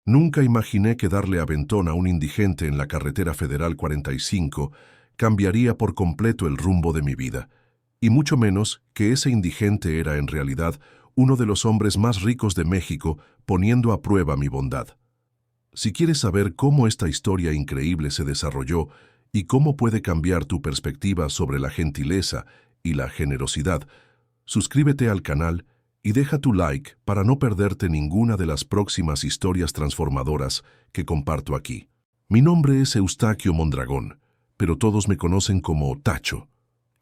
Nunca imaginé que darle aventón a un indigente en la carretera Federal 45 cambiaría por completo el rumbo de mi vida, y mucho menos que ese indigente era en realidad uno de los hombres más ricos de México, poniendo a prueba mi bondad. Si quieres saber cómo esta historia increíble se desarrolló y cómo puede cambiar tu perspectiva sobre la gentileza y la generosidad, suscríbete al canal y deja tu like para no perderte ninguna de las próximas historias transformadoras que comparto aquí. Mi nombre es Eustaquio Mondragón, pero todos me conocen como Tacho,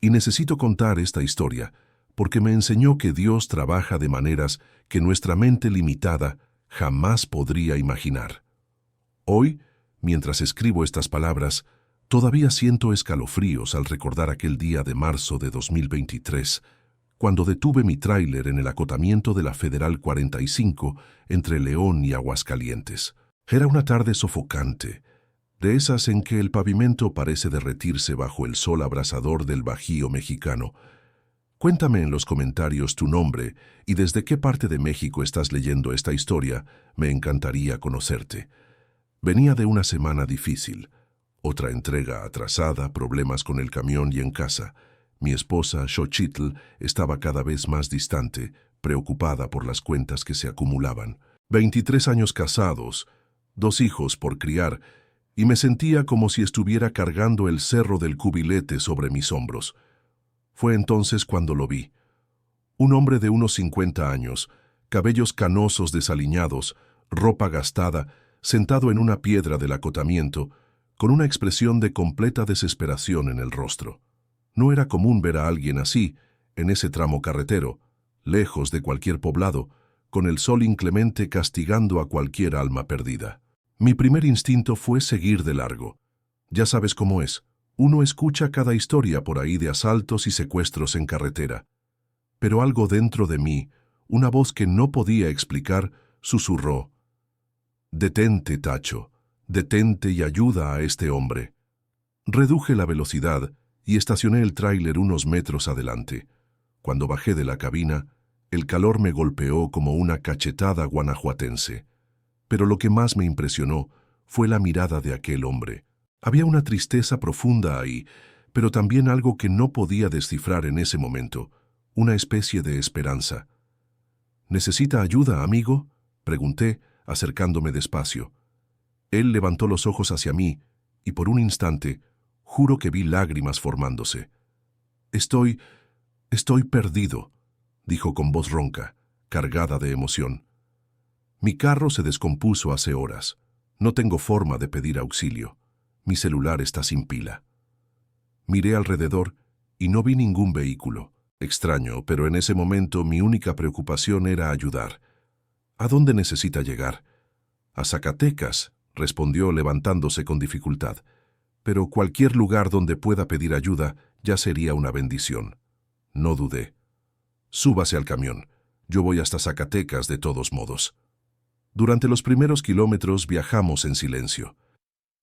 y necesito contar esta historia porque me enseñó que Dios trabaja de maneras que nuestra mente limitada jamás podría imaginar. Hoy, mientras escribo estas palabras, todavía siento escalofríos al recordar aquel día de marzo de 2023, cuando detuve mi tráiler en el acotamiento de la Federal 45 entre León y Aguascalientes. Era una tarde sofocante, de esas en que el pavimento parece derretirse bajo el sol abrasador del Bajío mexicano. Cuéntame en los comentarios tu nombre y desde qué parte de México estás leyendo esta historia. Me encantaría conocerte. Venía de una semana difícil, otra entrega atrasada, problemas con el camión y en casa. Mi esposa, Xochitl, estaba cada vez más distante, preocupada por las cuentas que se acumulaban. 23 años casados, 2 hijos por criar, y me sentía como si estuviera cargando el cerro del cubilete sobre mis hombros. Fue entonces cuando lo vi. Un hombre de unos 50 años, cabellos canosos desaliñados, ropa gastada, sentado en una piedra del acotamiento, con una expresión de completa desesperación en el rostro. No era común ver a alguien así, en ese tramo carretero, lejos de cualquier poblado, con el sol inclemente castigando a cualquier alma perdida. Mi primer instinto fue seguir de largo. Ya sabes cómo es. Uno escucha cada historia por ahí de asaltos y secuestros en carretera. Pero algo dentro de mí, una voz que no podía explicar, susurró: «Detente, Tacho, detente y ayuda a este hombre». Reduje la velocidad y estacioné el tráiler unos metros adelante. Cuando bajé de la cabina, el calor me golpeó como una cachetada guanajuatense. Pero lo que más me impresionó fue la mirada de aquel hombre. Había una tristeza profunda ahí, pero también algo que no podía descifrar en ese momento, una especie de esperanza. «¿Necesita ayuda, amigo?», pregunté, acercándome despacio. Él levantó los ojos hacia mí, y por un instante, juro que vi lágrimas formándose. Estoy perdido», dijo con voz ronca, cargada de emoción. «Mi carro se descompuso hace horas. No tengo forma de pedir auxilio. Mi celular está sin pila». Miré alrededor y no vi ningún vehículo. Extraño, pero en ese momento mi única preocupación era ayudar. «¿A dónde necesita llegar?». «A Zacatecas», respondió levantándose con dificultad. «Pero cualquier lugar donde pueda pedir ayuda ya sería una bendición». No dudé. «Súbase al camión. Yo voy hasta Zacatecas de todos modos». Durante los primeros kilómetros viajamos en silencio.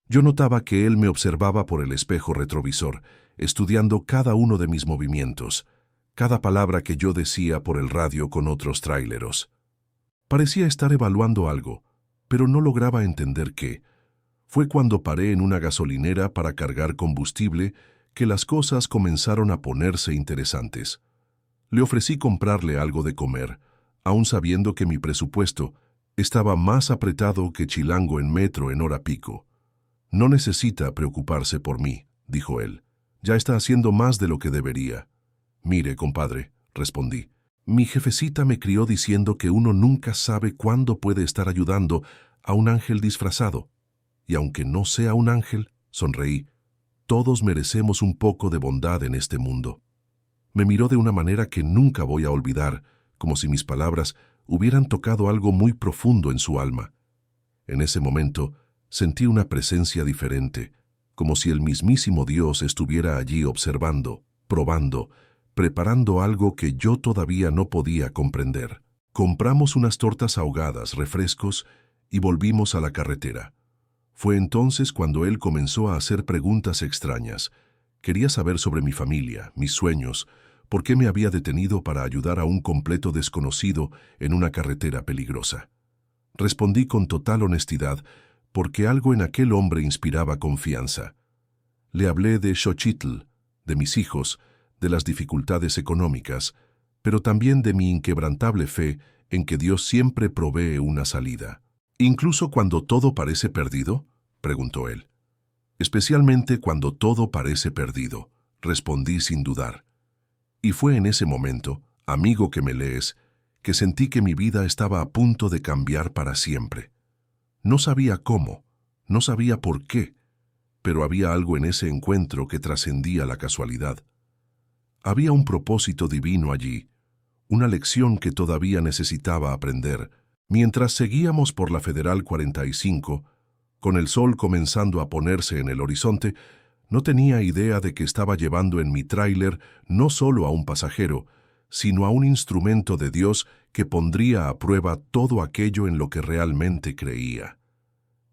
Yo notaba que él me observaba por el espejo retrovisor, estudiando cada uno de mis movimientos, cada palabra que yo decía por el radio con otros tráileros. Parecía estar evaluando algo, pero no lograba entender qué. Fue cuando paré en una gasolinera para cargar combustible que las cosas comenzaron a ponerse interesantes. Le ofrecí comprarle algo de comer, aun sabiendo que mi presupuesto estaba más apretado que Chilango en metro en hora pico. «No necesita preocuparse por mí», dijo él. «Ya está haciendo más de lo que debería». «Mire, compadre», respondí, «mi jefecita me crió diciendo que uno nunca sabe cuándo puede estar ayudando a un ángel disfrazado. Y aunque no sea un ángel», sonreí, «todos merecemos un poco de bondad en este mundo». Me miró de una manera que nunca voy a olvidar, como si mis palabras hubieran tocado algo muy profundo en su alma. En ese momento sentí una presencia diferente, como si el mismísimo Dios estuviera allí observando, probando, preparando algo que yo todavía no podía comprender. Compramos unas tortas ahogadas, refrescos, y volvimos a la carretera. Fue entonces cuando él comenzó a hacer preguntas extrañas. Quería saber sobre mi familia, mis sueños, por qué me había detenido para ayudar a un completo desconocido en una carretera peligrosa. Respondí con total honestidad, porque algo en aquel hombre inspiraba confianza. Le hablé de Xochitl, de mis hijos, de las dificultades económicas, pero también de mi inquebrantable fe en que Dios siempre provee una salida. ¿Incluso cuando todo parece perdido?, preguntó él. Especialmente cuando todo parece perdido, respondí sin dudar. Y fue en ese momento, amigo que me lees, que sentí que mi vida estaba a punto de cambiar para siempre. No sabía cómo, no sabía por qué, pero había algo en ese encuentro que trascendía la casualidad. Había un propósito divino allí, una lección que todavía necesitaba aprender. Mientras seguíamos por la Federal 45, con el sol comenzando a ponerse en el horizonte, no tenía idea de que estaba llevando en mi tráiler no solo a un pasajero, sino a un instrumento de Dios que pondría a prueba todo aquello en lo que realmente creía.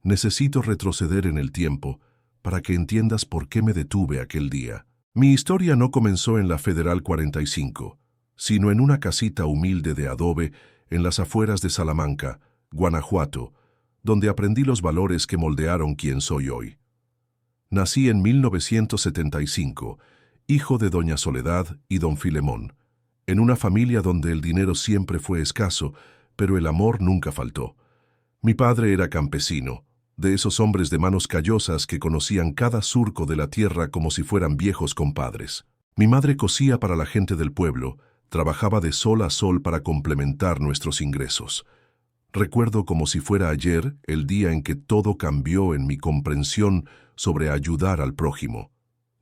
Necesito retroceder en el tiempo para que entiendas por qué me detuve aquel día. Mi historia no comenzó en la Federal 45, sino en una casita humilde de adobe en las afueras de Salamanca, Guanajuato, donde aprendí los valores que moldearon quien soy hoy. Nací en 1975, hijo de doña Soledad y don Filemón, en una familia donde el dinero siempre fue escaso, pero el amor nunca faltó. Mi padre era campesino, de esos hombres de manos callosas que conocían cada surco de la tierra como si fueran viejos compadres. Mi madre cosía para la gente del pueblo, trabajaba de sol a sol para complementar nuestros ingresos. Recuerdo como si fuera ayer el día en que todo cambió en mi comprensión sobre ayudar al prójimo.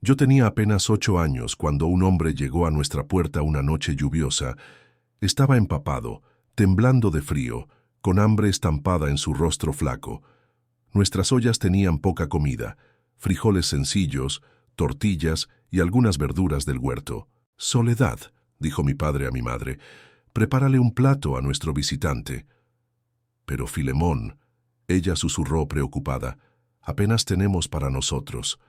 Yo tenía apenas 8 años cuando un hombre llegó a nuestra puerta una noche lluviosa. Estaba empapado, temblando de frío, con hambre estampada en su rostro flaco. Nuestras ollas tenían poca comida, frijoles sencillos, tortillas y algunas verduras del huerto. «Soledad», dijo mi padre a mi madre, «prepárale un plato a nuestro visitante». «Pero Filemón», ella susurró preocupada, «apenas tenemos para nosotros».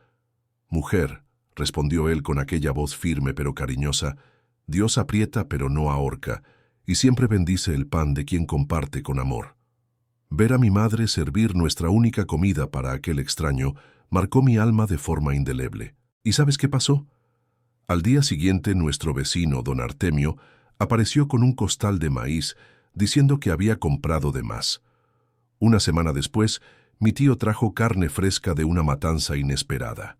«Mujer», respondió él con aquella voz firme pero cariñosa, «Dios aprieta pero no ahorca, y siempre bendice el pan de quien comparte con amor». Ver a mi madre servir nuestra única comida para aquel extraño marcó mi alma de forma indeleble. ¿Y sabes qué pasó? Al día siguiente nuestro vecino, don Artemio, apareció con un costal de maíz, diciendo que había comprado de más. Una semana después, mi tío trajo carne fresca de una matanza inesperada.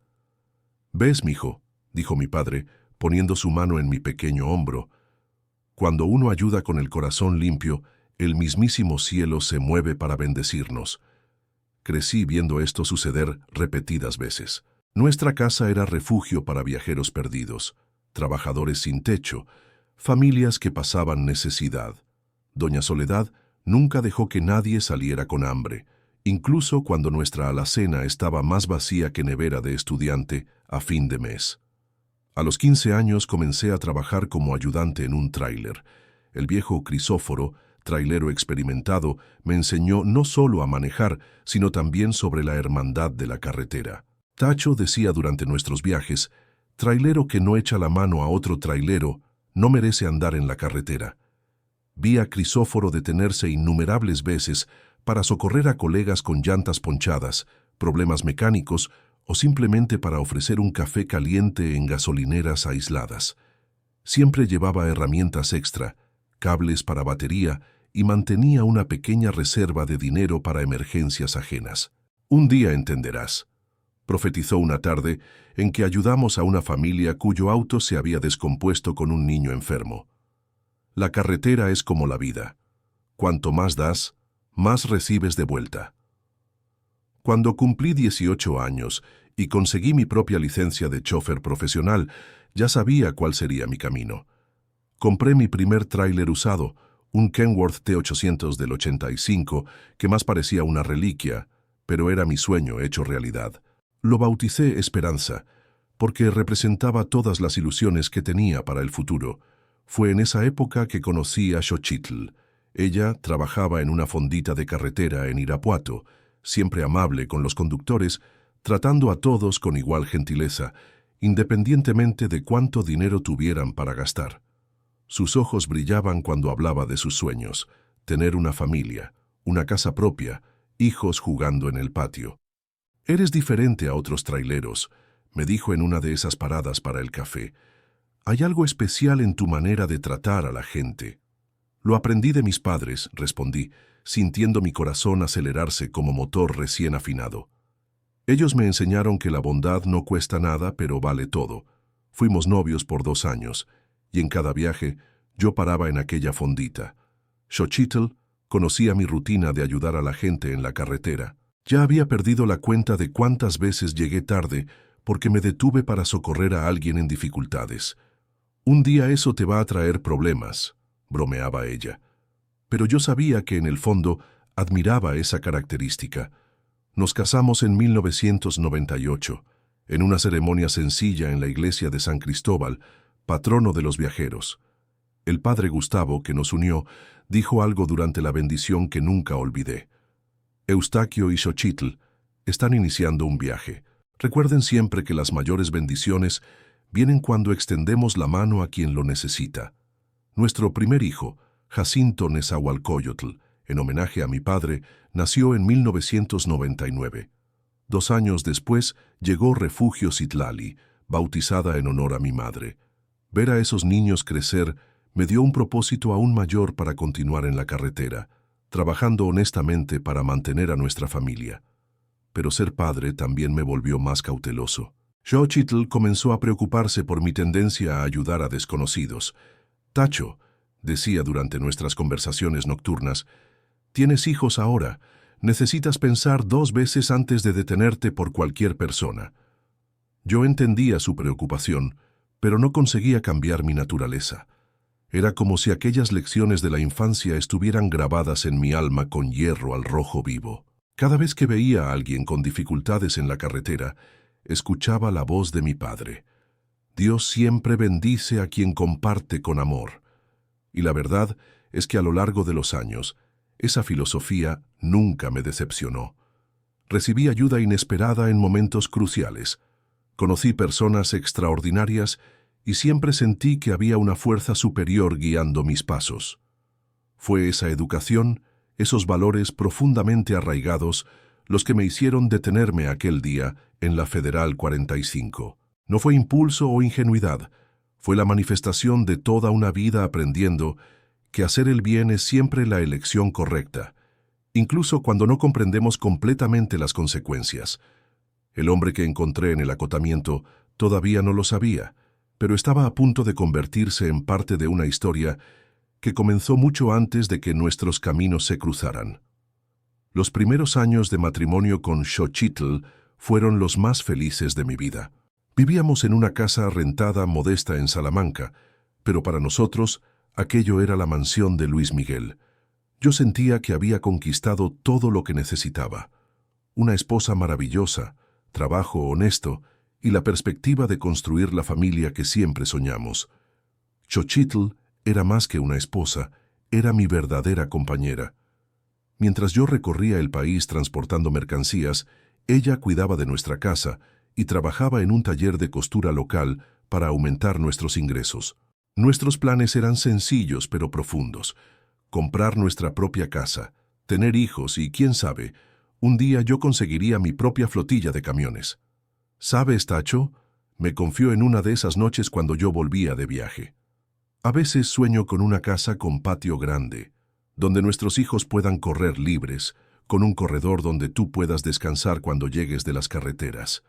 «¿Ves, mijo?», dijo mi padre, poniendo su mano en mi pequeño hombro. «Cuando uno ayuda con el corazón limpio, el mismísimo cielo se mueve para bendecirnos». Crecí viendo esto suceder repetidas veces. Nuestra casa era refugio para viajeros perdidos, trabajadores sin techo, familias que pasaban necesidad. Doña Soledad nunca dejó que nadie saliera con hambre, incluso cuando nuestra alacena estaba más vacía que nevera de estudiante a fin de mes. A los 15 años comencé a trabajar como ayudante en un tráiler. El viejo Crisóforo, trailero experimentado, me enseñó no solo a manejar, sino también sobre la hermandad de la carretera. Tacho decía durante nuestros viajes, «Trailero que no echa la mano a otro trailero no merece andar en la carretera». Vi a Crisóforo detenerse innumerables veces para socorrer a colegas con llantas ponchadas, problemas mecánicos o simplemente para ofrecer un café caliente en gasolineras aisladas. Siempre llevaba herramientas extra, cables para batería y mantenía una pequeña reserva de dinero para emergencias ajenas. «Un día entenderás», profetizó una tarde en que ayudamos a una familia cuyo auto se había descompuesto con un niño enfermo. La carretera es como la vida. Cuanto más das, más recibes de vuelta. Cuando cumplí 18 años y conseguí mi propia licencia de chofer profesional, ya sabía cuál sería mi camino. Compré mi primer tráiler usado, un Kenworth T800 del 85, que más parecía una reliquia, pero era mi sueño hecho realidad. Lo bauticé Esperanza, porque representaba todas las ilusiones que tenía para el futuro. Fue en esa época que conocí a Xochitl. Ella trabajaba en una fondita de carretera en Irapuato, siempre amable con los conductores, tratando a todos con igual gentileza, independientemente de cuánto dinero tuvieran para gastar. Sus ojos brillaban cuando hablaba de sus sueños, tener una familia, una casa propia, hijos jugando en el patio. «Eres diferente a otros traileros», me dijo en una de esas paradas para el café. «Hay algo especial en tu manera de tratar a la gente». «Lo aprendí de mis padres», respondí, sintiendo mi corazón acelerarse como motor recién afinado. «Ellos me enseñaron que la bondad no cuesta nada, pero vale todo». Fuimos novios por 2 años, y en cada viaje yo paraba en aquella fondita. Xochitl conocía mi rutina de ayudar a la gente en la carretera. Ya había perdido la cuenta de cuántas veces llegué tarde porque me detuve para socorrer a alguien en dificultades. «Un día eso te va a traer problemas», bromeaba ella. Pero yo sabía que en el fondo admiraba esa característica. Nos casamos en 1998, en una ceremonia sencilla en la iglesia de San Cristóbal, patrono de los viajeros. El padre Gustavo, que nos unió, dijo algo durante la bendición que nunca olvidé. «Eustaquio y Xochitl están iniciando un viaje. Recuerden siempre que las mayores bendiciones vienen cuando extendemos la mano a quien lo necesita». Nuestro primer hijo, Jacinto Nezahualcóyotl, en homenaje a mi padre, nació en 1999. 2 años después llegó Refugio Citlali, bautizada en honor a mi madre. Ver a esos niños crecer me dio un propósito aún mayor para continuar en la carretera, trabajando honestamente para mantener a nuestra familia. Pero ser padre también me volvió más cauteloso. Xochitl comenzó a preocuparse por mi tendencia a ayudar a desconocidos. «Tacho», decía durante nuestras conversaciones nocturnas, «tienes hijos ahora. Necesitas pensar 2 veces antes de detenerte por cualquier persona». Yo entendía su preocupación, pero no conseguía cambiar mi naturaleza. Era como si aquellas lecciones de la infancia estuvieran grabadas en mi alma con hierro al rojo vivo. Cada vez que veía a alguien con dificultades en la carretera, escuchaba la voz de mi padre. «Dios siempre bendice a quien comparte con amor». Y la verdad es que a lo largo de los años, esa filosofía nunca me decepcionó. Recibí ayuda inesperada en momentos cruciales. Conocí personas extraordinarias y siempre sentí que había una fuerza superior guiando mis pasos. Fue esa educación, esos valores profundamente arraigados, los que me hicieron detenerme aquel día en la Federal 45. No fue impulso o ingenuidad, fue la manifestación de toda una vida aprendiendo que hacer el bien es siempre la elección correcta, incluso cuando no comprendemos completamente las consecuencias. El hombre que encontré en el acotamiento todavía no lo sabía, pero estaba a punto de convertirse en parte de una historia que comenzó mucho antes de que nuestros caminos se cruzaran. Los primeros años de matrimonio con Xochitl fueron los más felices de mi vida. Vivíamos en una casa rentada modesta en Salamanca, pero para nosotros aquello era la mansión de Luis Miguel. Yo sentía que había conquistado todo lo que necesitaba. Una esposa maravillosa, trabajo honesto y la perspectiva de construir la familia que siempre soñamos. Xochitl era más que una esposa, era mi verdadera compañera. Mientras yo recorría el país transportando mercancías, ella cuidaba de nuestra casa y trabajaba en un taller de costura local para aumentar nuestros ingresos. Nuestros planes eran sencillos pero profundos. Comprar nuestra propia casa, tener hijos y, quién sabe, un día yo conseguiría mi propia flotilla de camiones. «¿Sabes, Tacho?», me confió en una de esas noches cuando yo volvía de viaje. «A veces sueño con una casa con patio grande, donde nuestros hijos puedan correr libres, con un corredor donde tú puedas descansar cuando llegues de las carreteras».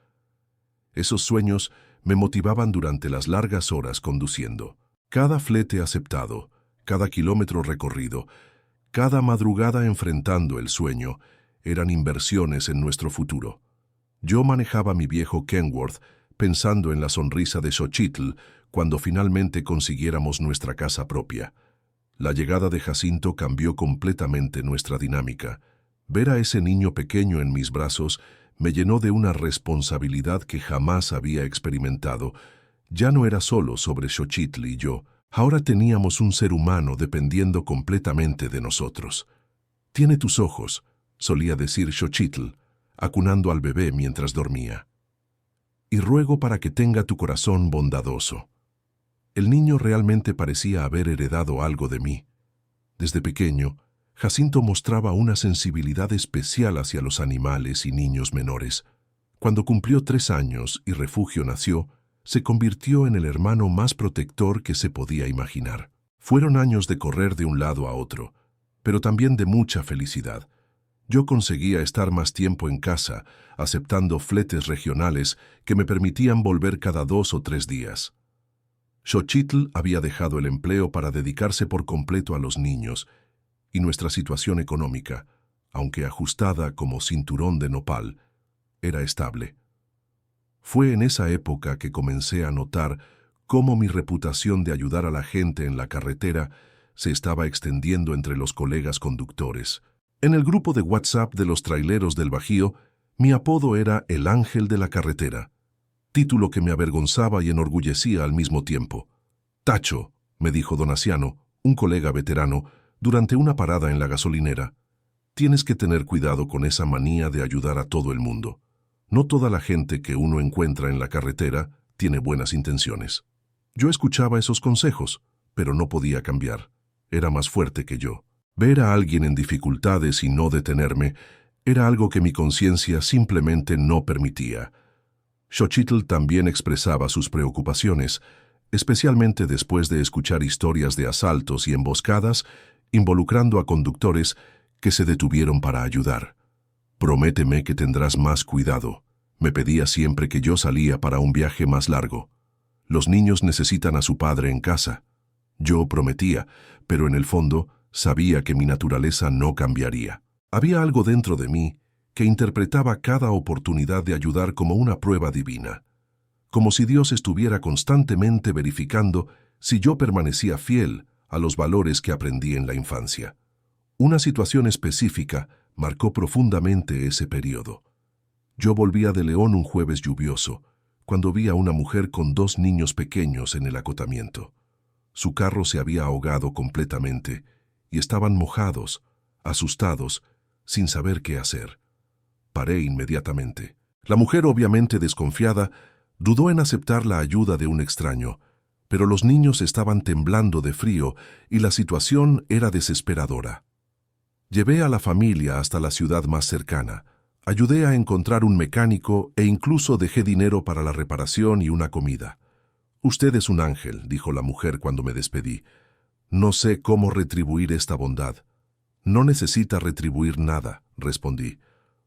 Esos sueños me motivaban durante las largas horas conduciendo. Cada flete aceptado, cada kilómetro recorrido, cada madrugada enfrentando el sueño, eran inversiones en nuestro futuro. Yo manejaba mi viejo Kenworth pensando en la sonrisa de Xochitl cuando finalmente consiguiéramos nuestra casa propia. La llegada de Jacinto cambió completamente nuestra dinámica. Ver a ese niño pequeño en mis brazos me llenó de una responsabilidad que jamás había experimentado. Ya no era solo sobre Xochitl y yo, ahora teníamos un ser humano dependiendo completamente de nosotros. «Tiene tus ojos», solía decir Xochitl, acunando al bebé mientras dormía. «Y ruego para que tenga tu corazón bondadoso». El niño realmente parecía haber heredado algo de mí. Desde pequeño, Jacinto mostraba una sensibilidad especial hacia los animales y niños menores. Cuando cumplió 3 años y Refugio nació, se convirtió en el hermano más protector que se podía imaginar. Fueron años de correr de un lado a otro, pero también de mucha felicidad. Yo conseguía estar más tiempo en casa, aceptando fletes regionales que me permitían volver cada 2 o 3 días. Xochitl había dejado el empleo para dedicarse por completo a los niños, y nuestra situación económica, aunque ajustada como cinturón de nopal, era estable. Fue en esa época que comencé a notar cómo mi reputación de ayudar a la gente en la carretera se estaba extendiendo entre los colegas conductores. En el grupo de WhatsApp de los traileros del Bajío, mi apodo era el Ángel de la Carretera, título que me avergonzaba y enorgullecía al mismo tiempo. «Tacho», me dijo don Asiano, un colega veterano, durante una parada en la gasolinera, «tienes que tener cuidado con esa manía de ayudar a todo el mundo. No toda la gente que uno encuentra en la carretera tiene buenas intenciones». Yo escuchaba esos consejos, pero no podía cambiar. Era más fuerte que yo. Ver a alguien en dificultades y no detenerme era algo que mi conciencia simplemente no permitía. Xochitl también expresaba sus preocupaciones, especialmente después de escuchar historias de asaltos y emboscadas involucrando a conductores que se detuvieron para ayudar. «Prométeme que tendrás más cuidado», me pedía siempre que yo salía para un viaje más largo. «Los niños necesitan a su padre en casa». Yo prometía, pero en el fondo sabía que mi naturaleza no cambiaría. Había algo dentro de mí que interpretaba cada oportunidad de ayudar como una prueba divina, como si Dios estuviera constantemente verificando si yo permanecía fiel a los valores que aprendí en la infancia. Una situación específica marcó profundamente ese periodo. Yo volvía de León un jueves lluvioso, cuando vi a una mujer con 2 niños pequeños en el acotamiento. Su carro se había ahogado completamente y estaban mojados, asustados, sin saber qué hacer. Paré inmediatamente. La mujer, obviamente desconfiada, dudó en aceptar la ayuda de un extraño, pero los niños estaban temblando de frío y la situación era desesperadora. Llevé a la familia hasta la ciudad más cercana, ayudé a encontrar un mecánico e incluso dejé dinero para la reparación y una comida. «Usted es un ángel», dijo la mujer cuando me despedí. «No sé cómo retribuir esta bondad». «No necesita retribuir nada», respondí.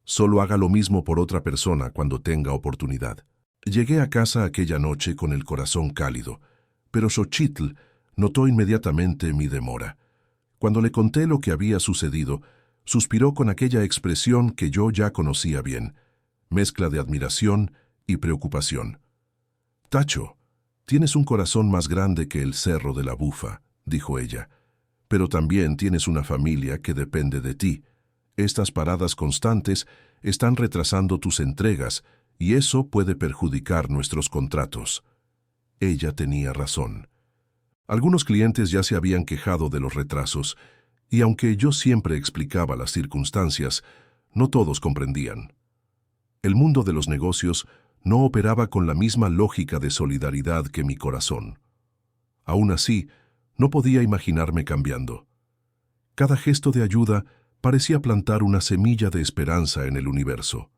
«Solo haga lo mismo por otra persona cuando tenga oportunidad». Llegué a casa aquella noche con el corazón cálido, pero Xochitl notó inmediatamente mi demora. Cuando le conté lo que había sucedido, suspiró con aquella expresión que yo ya conocía bien, mezcla de admiración y preocupación. «Tacho, tienes un corazón más grande que el Cerro de la Bufa», dijo ella, «pero también tienes una familia que depende de ti. Estas paradas constantes están retrasando tus entregas y eso puede perjudicar nuestros contratos». Ella tenía razón. Algunos clientes ya se habían quejado de los retrasos, y aunque yo siempre explicaba las circunstancias, no todos comprendían. El mundo de los negocios no operaba con la misma lógica de solidaridad que mi corazón. Aún así, no podía imaginarme cambiando. Cada gesto de ayuda parecía plantar una semilla de esperanza en el universo.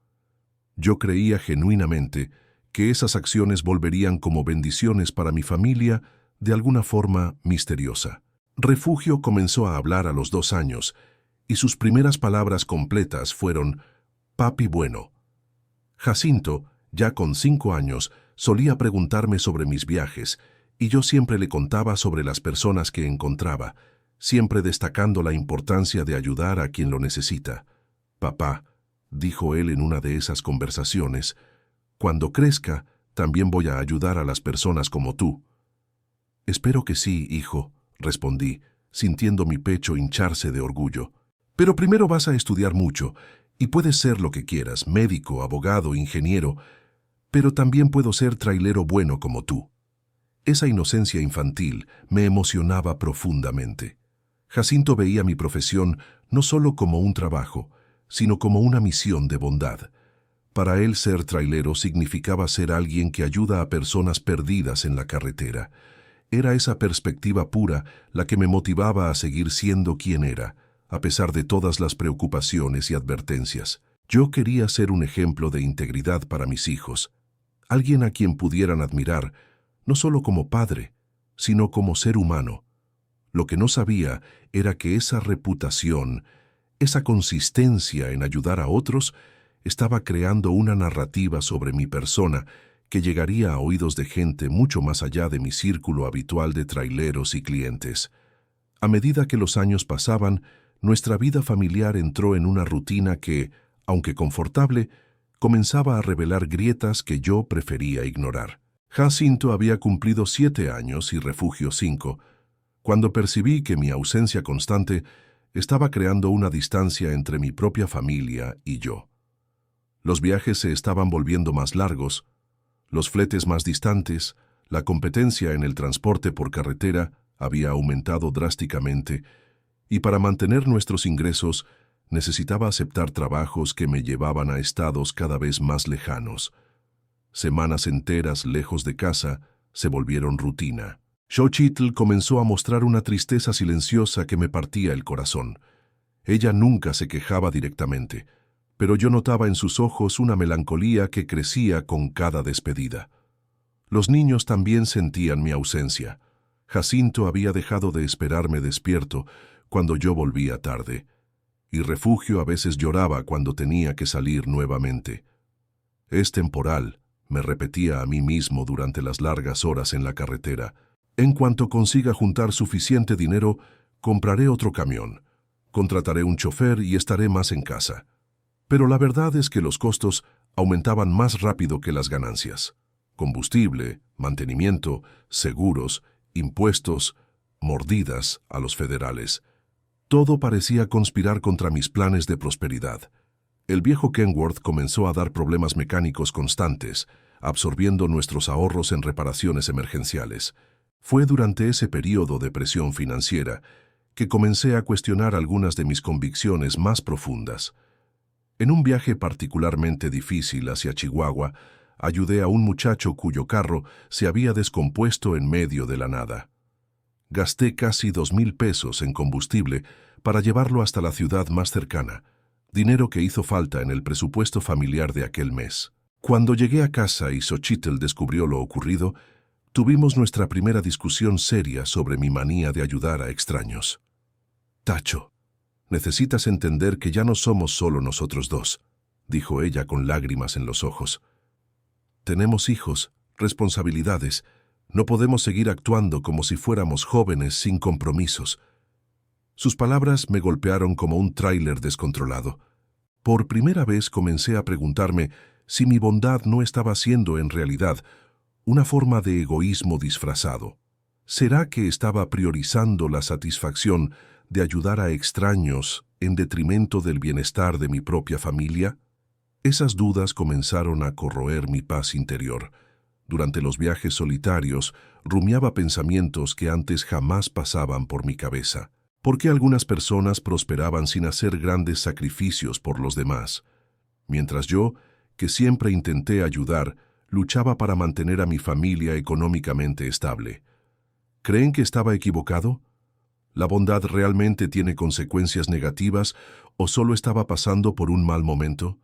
Yo creía genuinamente que esas acciones volverían como bendiciones para mi familia de alguna forma misteriosa. Refugio comenzó a hablar a los 2 años, y sus primeras palabras completas fueron «papi bueno». Jacinto, ya con 5 años, solía preguntarme sobre mis viajes, y yo siempre le contaba sobre las personas que encontraba, siempre destacando la importancia de ayudar a quien lo necesita. «Papá», dijo él en una de esas conversaciones, «cuando crezca, también voy a ayudar a las personas como tú». «Espero que sí, hijo», respondí, sintiendo mi pecho hincharse de orgullo. «Pero primero vas a estudiar mucho, y puedes ser lo que quieras, médico, abogado, ingeniero, pero también puedo ser trailero bueno como tú». Esa inocencia infantil me emocionaba profundamente. Jacinto veía mi profesión no solo como un trabajo, sino como una misión de bondad. Para él ser trailero significaba ser alguien que ayuda a personas perdidas en la carretera. Era esa perspectiva pura la que me motivaba a seguir siendo quien era, a pesar de todas las preocupaciones y advertencias. Yo quería ser un ejemplo de integridad para mis hijos, alguien a quien pudieran admirar, no solo como padre, sino como ser humano. Lo que no sabía era que esa reputación, esa consistencia en ayudar a otros, estaba creando una narrativa sobre mi persona que llegaría a oídos de gente mucho más allá de mi círculo habitual de traileros y clientes. A medida que los años pasaban, nuestra vida familiar entró en una rutina que, aunque confortable, comenzaba a revelar grietas que yo prefería ignorar. Jacinto había cumplido 7 años y Refugio 5, cuando percibí que mi ausencia constante estaba creando una distancia entre mi propia familia y yo. Los viajes se estaban volviendo más largos, los fletes más distantes, la competencia en el transporte por carretera había aumentado drásticamente, y para mantener nuestros ingresos necesitaba aceptar trabajos que me llevaban a estados cada vez más lejanos. Semanas enteras lejos de casa se volvieron rutina. Xochitl comenzó a mostrar una tristeza silenciosa que me partía el corazón. Ella nunca se quejaba directamente, pero yo notaba en sus ojos una melancolía que crecía con cada despedida. Los niños también sentían mi ausencia. Jacinto había dejado de esperarme despierto cuando yo volvía tarde, y Refugio a veces lloraba cuando tenía que salir nuevamente. Es temporal, me repetía a mí mismo durante las largas horas en la carretera. En cuanto consiga juntar suficiente dinero, compraré otro camión, contrataré un chofer y estaré más en casa. Pero la verdad es que los costos aumentaban más rápido que las ganancias. Combustible, mantenimiento, seguros, impuestos, mordidas a los federales. Todo parecía conspirar contra mis planes de prosperidad. El viejo Kenworth comenzó a dar problemas mecánicos constantes, absorbiendo nuestros ahorros en reparaciones emergenciales. Fue durante ese periodo de presión financiera que comencé a cuestionar algunas de mis convicciones más profundas. En un viaje particularmente difícil hacia Chihuahua, ayudé a un muchacho cuyo carro se había descompuesto en medio de la nada. Gasté casi 2,000 pesos en combustible para llevarlo hasta la ciudad más cercana, dinero que hizo falta en el presupuesto familiar de aquel mes. Cuando llegué a casa y Xochitl descubrió lo ocurrido, tuvimos nuestra primera discusión seria sobre mi manía de ayudar a extraños. «Tacho, necesitas entender que ya no somos solo nosotros dos», dijo ella con lágrimas en los ojos. «Tenemos hijos, responsabilidades. No podemos seguir actuando como si fuéramos jóvenes sin compromisos». Sus palabras me golpearon como un tráiler descontrolado. Por primera vez comencé a preguntarme si mi bondad no estaba siendo en realidad una forma de egoísmo disfrazado. ¿Será que estaba priorizando la satisfacción de ayudar a extraños en detrimento del bienestar de mi propia familia? Esas dudas comenzaron a corroer mi paz interior. Durante los viajes solitarios, rumiaba pensamientos que antes jamás pasaban por mi cabeza. ¿Por qué algunas personas prosperaban sin hacer grandes sacrificios por los demás? Mientras yo, que siempre intenté ayudar, luchaba para mantener a mi familia económicamente estable. ¿Creen que estaba equivocado? ¿La bondad realmente tiene consecuencias negativas o solo estaba pasando por un mal momento?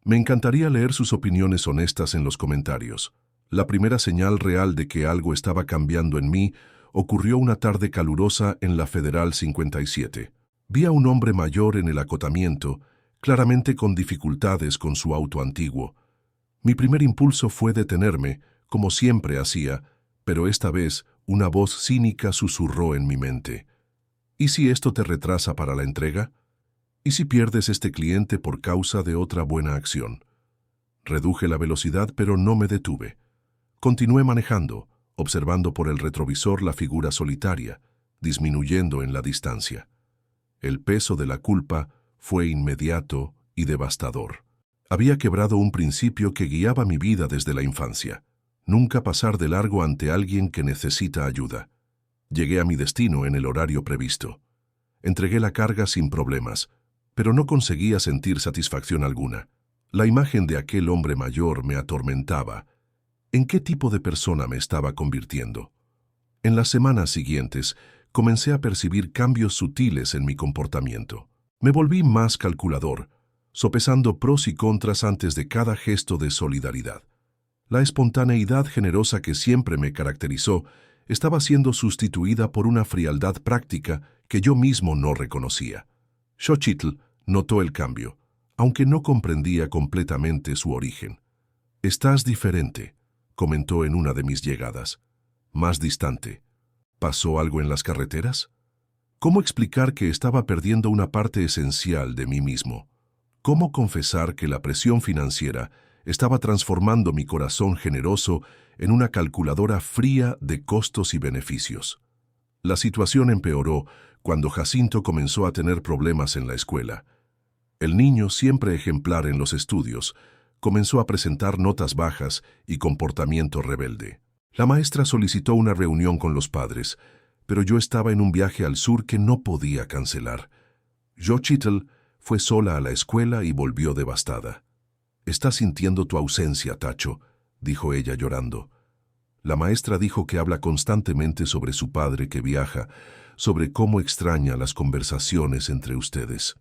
Me encantaría leer sus opiniones honestas en los comentarios. La primera señal real de que algo estaba cambiando en mí ocurrió una tarde calurosa en la Federal 57. Vi a un hombre mayor en el acotamiento, claramente con dificultades con su auto antiguo. Mi primer impulso fue detenerme, como siempre hacía, pero esta vez una voz cínica susurró en mi mente. ¿Y si esto te retrasa para la entrega? ¿Y si pierdes este cliente por causa de otra buena acción? Reduje la velocidad, pero no me detuve. Continué manejando, observando por el retrovisor la figura solitaria, disminuyendo en la distancia. El peso de la culpa fue inmediato y devastador. Había quebrado un principio que guiaba mi vida desde la infancia. Nunca pasar de largo ante alguien que necesita ayuda. Llegué a mi destino en el horario previsto. Entregué la carga sin problemas, pero no conseguía sentir satisfacción alguna. La imagen de aquel hombre mayor me atormentaba. ¿En qué tipo de persona me estaba convirtiendo? En las semanas siguientes, comencé a percibir cambios sutiles en mi comportamiento. Me volví más calculador, sopesando pros y contras antes de cada gesto de solidaridad. La espontaneidad generosa que siempre me caracterizó estaba siendo sustituida por una frialdad práctica que yo mismo no reconocía. Xochitl notó el cambio, aunque no comprendía completamente su origen. «Estás diferente», comentó en una de mis llegadas. «Más distante. ¿Pasó algo en las carreteras?» ¿Cómo explicar que estaba perdiendo una parte esencial de mí mismo? ¿Cómo confesar que la presión financiera estaba transformando mi corazón generoso en una calculadora fría de costos y beneficios? La situación empeoró cuando Jacinto comenzó a tener problemas en la escuela. El niño, siempre ejemplar en los estudios, comenzó a presentar notas bajas y comportamiento rebelde. La maestra solicitó una reunión con los padres, pero yo estaba en un viaje al sur que no podía cancelar. Xochitl fue sola a la escuela y volvió devastada. «Estás sintiendo tu ausencia, Tacho», dijo ella llorando. La maestra dijo que habla constantemente sobre su padre que viaja, sobre cómo extraña las conversaciones entre ustedes.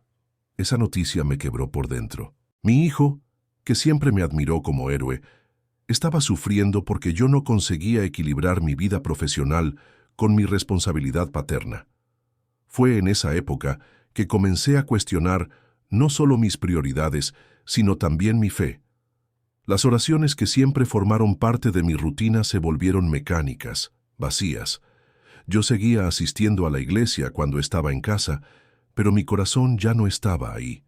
Esa noticia me quebró por dentro. Mi hijo, que siempre me admiró como héroe, estaba sufriendo porque yo no conseguía equilibrar mi vida profesional con mi responsabilidad paterna. Fue en esa época que comencé a cuestionar no solo mis prioridades, sino también mi fe. Las oraciones que siempre formaron parte de mi rutina se volvieron mecánicas, vacías. Yo seguía asistiendo a la iglesia cuando estaba en casa, pero mi corazón ya no estaba ahí.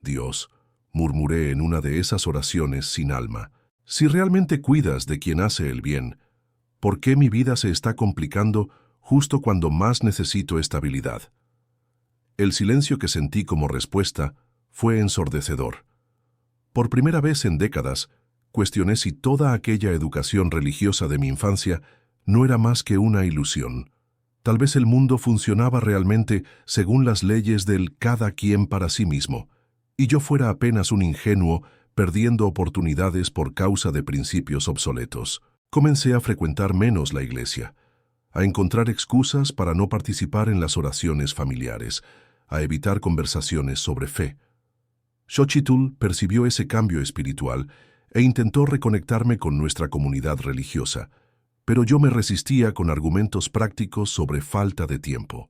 «Dios», murmuré en una de esas oraciones sin alma, «si realmente cuidas de quien hace el bien, ¿por qué mi vida se está complicando justo cuando más necesito estabilidad?» El silencio que sentí como respuesta fue ensordecedor. Por primera vez en décadas, cuestioné si toda aquella educación religiosa de mi infancia no era más que una ilusión. Tal vez el mundo funcionaba realmente según las leyes del cada quien para sí mismo, y yo fuera apenas un ingenuo perdiendo oportunidades por causa de principios obsoletos. Comencé a frecuentar menos la iglesia, a encontrar excusas para no participar en las oraciones familiares, a evitar conversaciones sobre fe. Xochitl percibió ese cambio espiritual e intentó reconectarme con nuestra comunidad religiosa, pero yo me resistía con argumentos prácticos sobre falta de tiempo.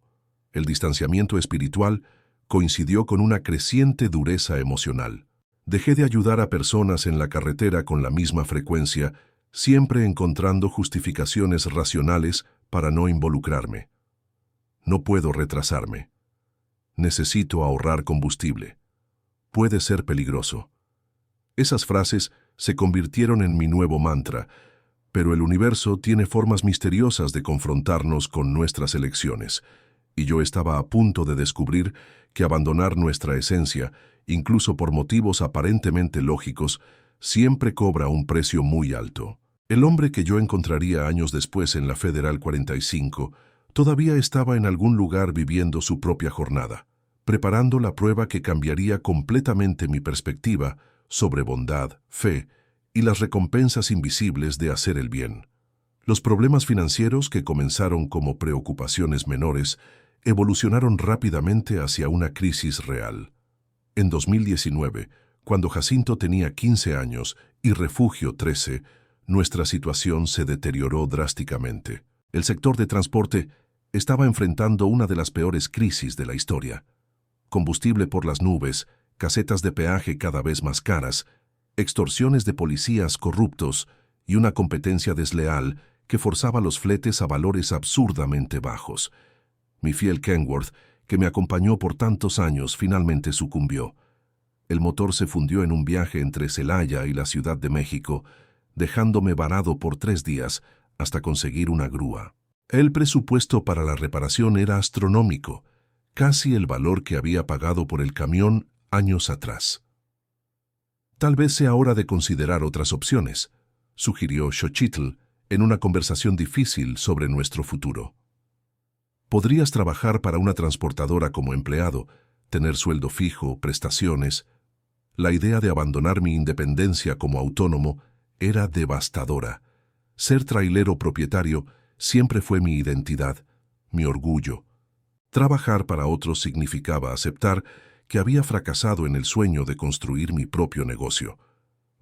El distanciamiento espiritual coincidió con una creciente dureza emocional. Dejé de ayudar a personas en la carretera con la misma frecuencia, siempre encontrando justificaciones racionales para no involucrarme. «No puedo retrasarme. Necesito ahorrar combustible. Puede ser peligroso». Esas frases se convirtieron en mi nuevo mantra, pero el universo tiene formas misteriosas de confrontarnos con nuestras elecciones, y yo estaba a punto de descubrir que abandonar nuestra esencia, incluso por motivos aparentemente lógicos, siempre cobra un precio muy alto. El hombre que yo encontraría años después en la Federal 45 todavía estaba en algún lugar viviendo su propia jornada, preparando la prueba que cambiaría completamente mi perspectiva sobre bondad, fe y las recompensas invisibles de hacer el bien. Los problemas financieros, que comenzaron como preocupaciones menores, evolucionaron rápidamente hacia una crisis real. En 2019, cuando Jacinto tenía 15 años y Refugio 13, nuestra situación se deterioró drásticamente. El sector de transporte estaba enfrentando una de las peores crisis de la historia. Combustible por las nubes, casetas de peaje cada vez más caras, extorsiones de policías corruptos y una competencia desleal que forzaba los fletes a valores absurdamente bajos. Mi fiel Kenworth, que me acompañó por tantos años, finalmente sucumbió. El motor se fundió en un viaje entre Celaya y la Ciudad de México, dejándome varado por 3 días hasta conseguir una grúa. El presupuesto para la reparación era astronómico, casi el valor que había pagado por el camión años atrás. «Tal vez sea hora de considerar otras opciones», sugirió Xochitl en una conversación difícil sobre nuestro futuro. «Podrías trabajar para una transportadora como empleado, tener sueldo fijo, prestaciones». La idea de abandonar mi independencia como autónomo era devastadora. Ser trailero propietario siempre fue mi identidad, mi orgullo. Trabajar para otros significaba aceptar que había fracasado en el sueño de construir mi propio negocio.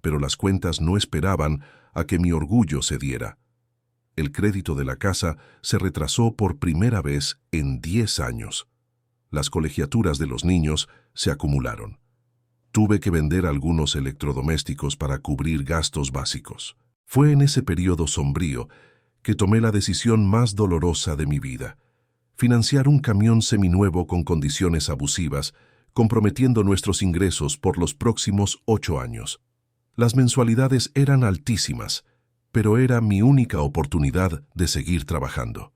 Pero las cuentas no esperaban a que mi orgullo cediera. El crédito de la casa se retrasó por primera vez en 10 años. Las colegiaturas de los niños se acumularon. Tuve que vender algunos electrodomésticos para cubrir gastos básicos. Fue en ese periodo sombrío que tomé la decisión más dolorosa de mi vida: financiar un camión seminuevo con condiciones abusivas, comprometiendo nuestros ingresos por los próximos 8 años. Las mensualidades eran altísimas, pero era mi única oportunidad de seguir trabajando.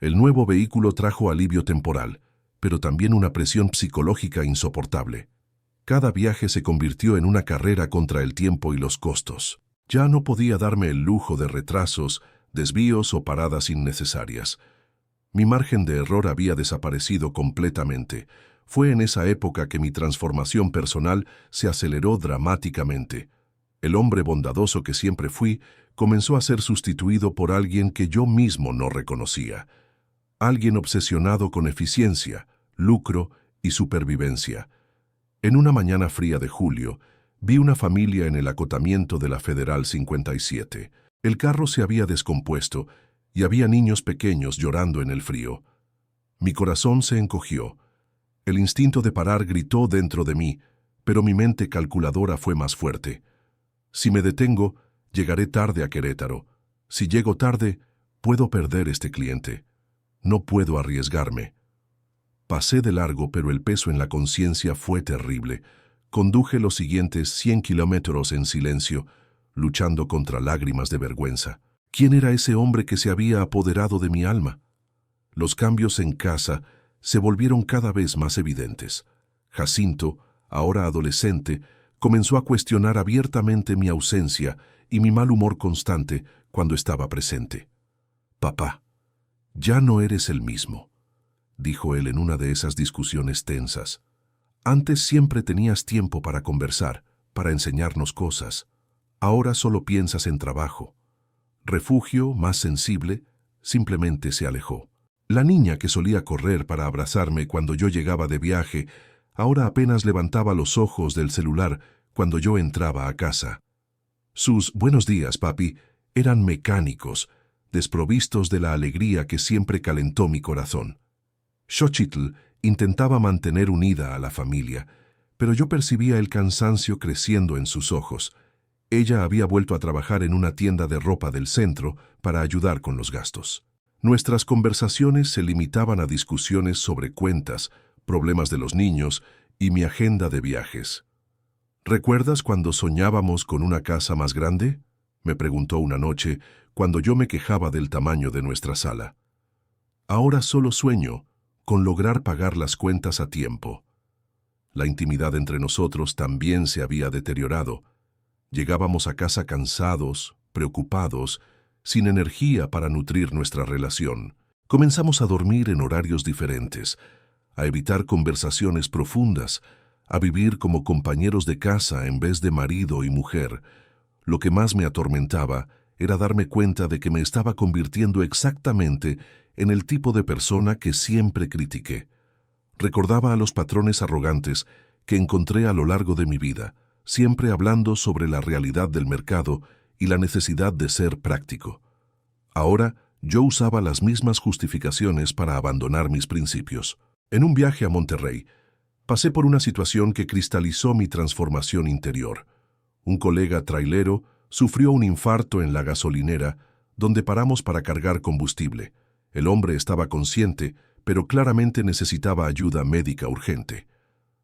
El nuevo vehículo trajo alivio temporal, pero también una presión psicológica insoportable. Cada viaje se convirtió en una carrera contra el tiempo y los costos. Ya no podía darme el lujo de retrasos, desvíos o paradas innecesarias. Mi margen de error había desaparecido completamente. Fue en esa época que mi transformación personal se aceleró dramáticamente. El hombre bondadoso que siempre fui comenzó a ser sustituido por alguien que yo mismo no reconocía. Alguien obsesionado con eficiencia, lucro y supervivencia. En una mañana fría de julio, vi una familia en el acotamiento de la Federal 57. El carro se había descompuesto y había niños pequeños llorando en el frío. Mi corazón se encogió. El instinto de parar gritó dentro de mí, pero mi mente calculadora fue más fuerte. Si me detengo, llegaré tarde a Querétaro. Si llego tarde, puedo perder este cliente. No puedo arriesgarme. Pasé de largo, pero el peso en la conciencia fue terrible. Conduje los siguientes 100 kilómetros en silencio, luchando contra lágrimas de vergüenza. ¿Quién era ese hombre que se había apoderado de mi alma? Los cambios en casa se volvieron cada vez más evidentes. Jacinto, ahora adolescente, comenzó a cuestionar abiertamente mi ausencia y mi mal humor constante cuando estaba presente. «Papá, ya no eres el mismo», dijo él en una de esas discusiones tensas. «Antes siempre tenías tiempo para conversar, para enseñarnos cosas. Ahora solo piensas en trabajo». Refugio, más sensible, simplemente se alejó. La niña que solía correr para abrazarme cuando yo llegaba de viaje, ahora apenas levantaba los ojos del celular cuando yo entraba a casa. Sus «buenos días, papi» eran mecánicos, desprovistos de la alegría que siempre calentó mi corazón. Xochitl intentaba mantener unida a la familia, pero yo percibía el cansancio creciendo en sus ojos. Ella había vuelto a trabajar en una tienda de ropa del centro para ayudar con los gastos. Nuestras conversaciones se limitaban a discusiones sobre cuentas, problemas de los niños y mi agenda de viajes. «¿Recuerdas cuando soñábamos con una casa más grande?», me preguntó una noche cuando yo me quejaba del tamaño de nuestra sala. «Ahora solo sueño con lograr pagar las cuentas a tiempo». La intimidad entre nosotros también se había deteriorado. Llegábamos a casa cansados, preocupados, sin energía para nutrir nuestra relación. Comenzamos a dormir en horarios diferentes, a evitar conversaciones profundas, a vivir como compañeros de casa en vez de marido y mujer. Lo que más me atormentaba era darme cuenta de que me estaba convirtiendo exactamente en el tipo de persona que siempre critiqué. Recordaba a los patrones arrogantes que encontré a lo largo de mi vida, siempre hablando sobre la realidad del mercado y la necesidad de ser práctico. Ahora yo usaba las mismas justificaciones para abandonar mis principios. En un viaje a Monterrey, pasé por una situación que cristalizó mi transformación interior. Un colega trailero sufrió un infarto en la gasolinera, donde paramos para cargar combustible. El hombre estaba consciente, pero claramente necesitaba ayuda médica urgente.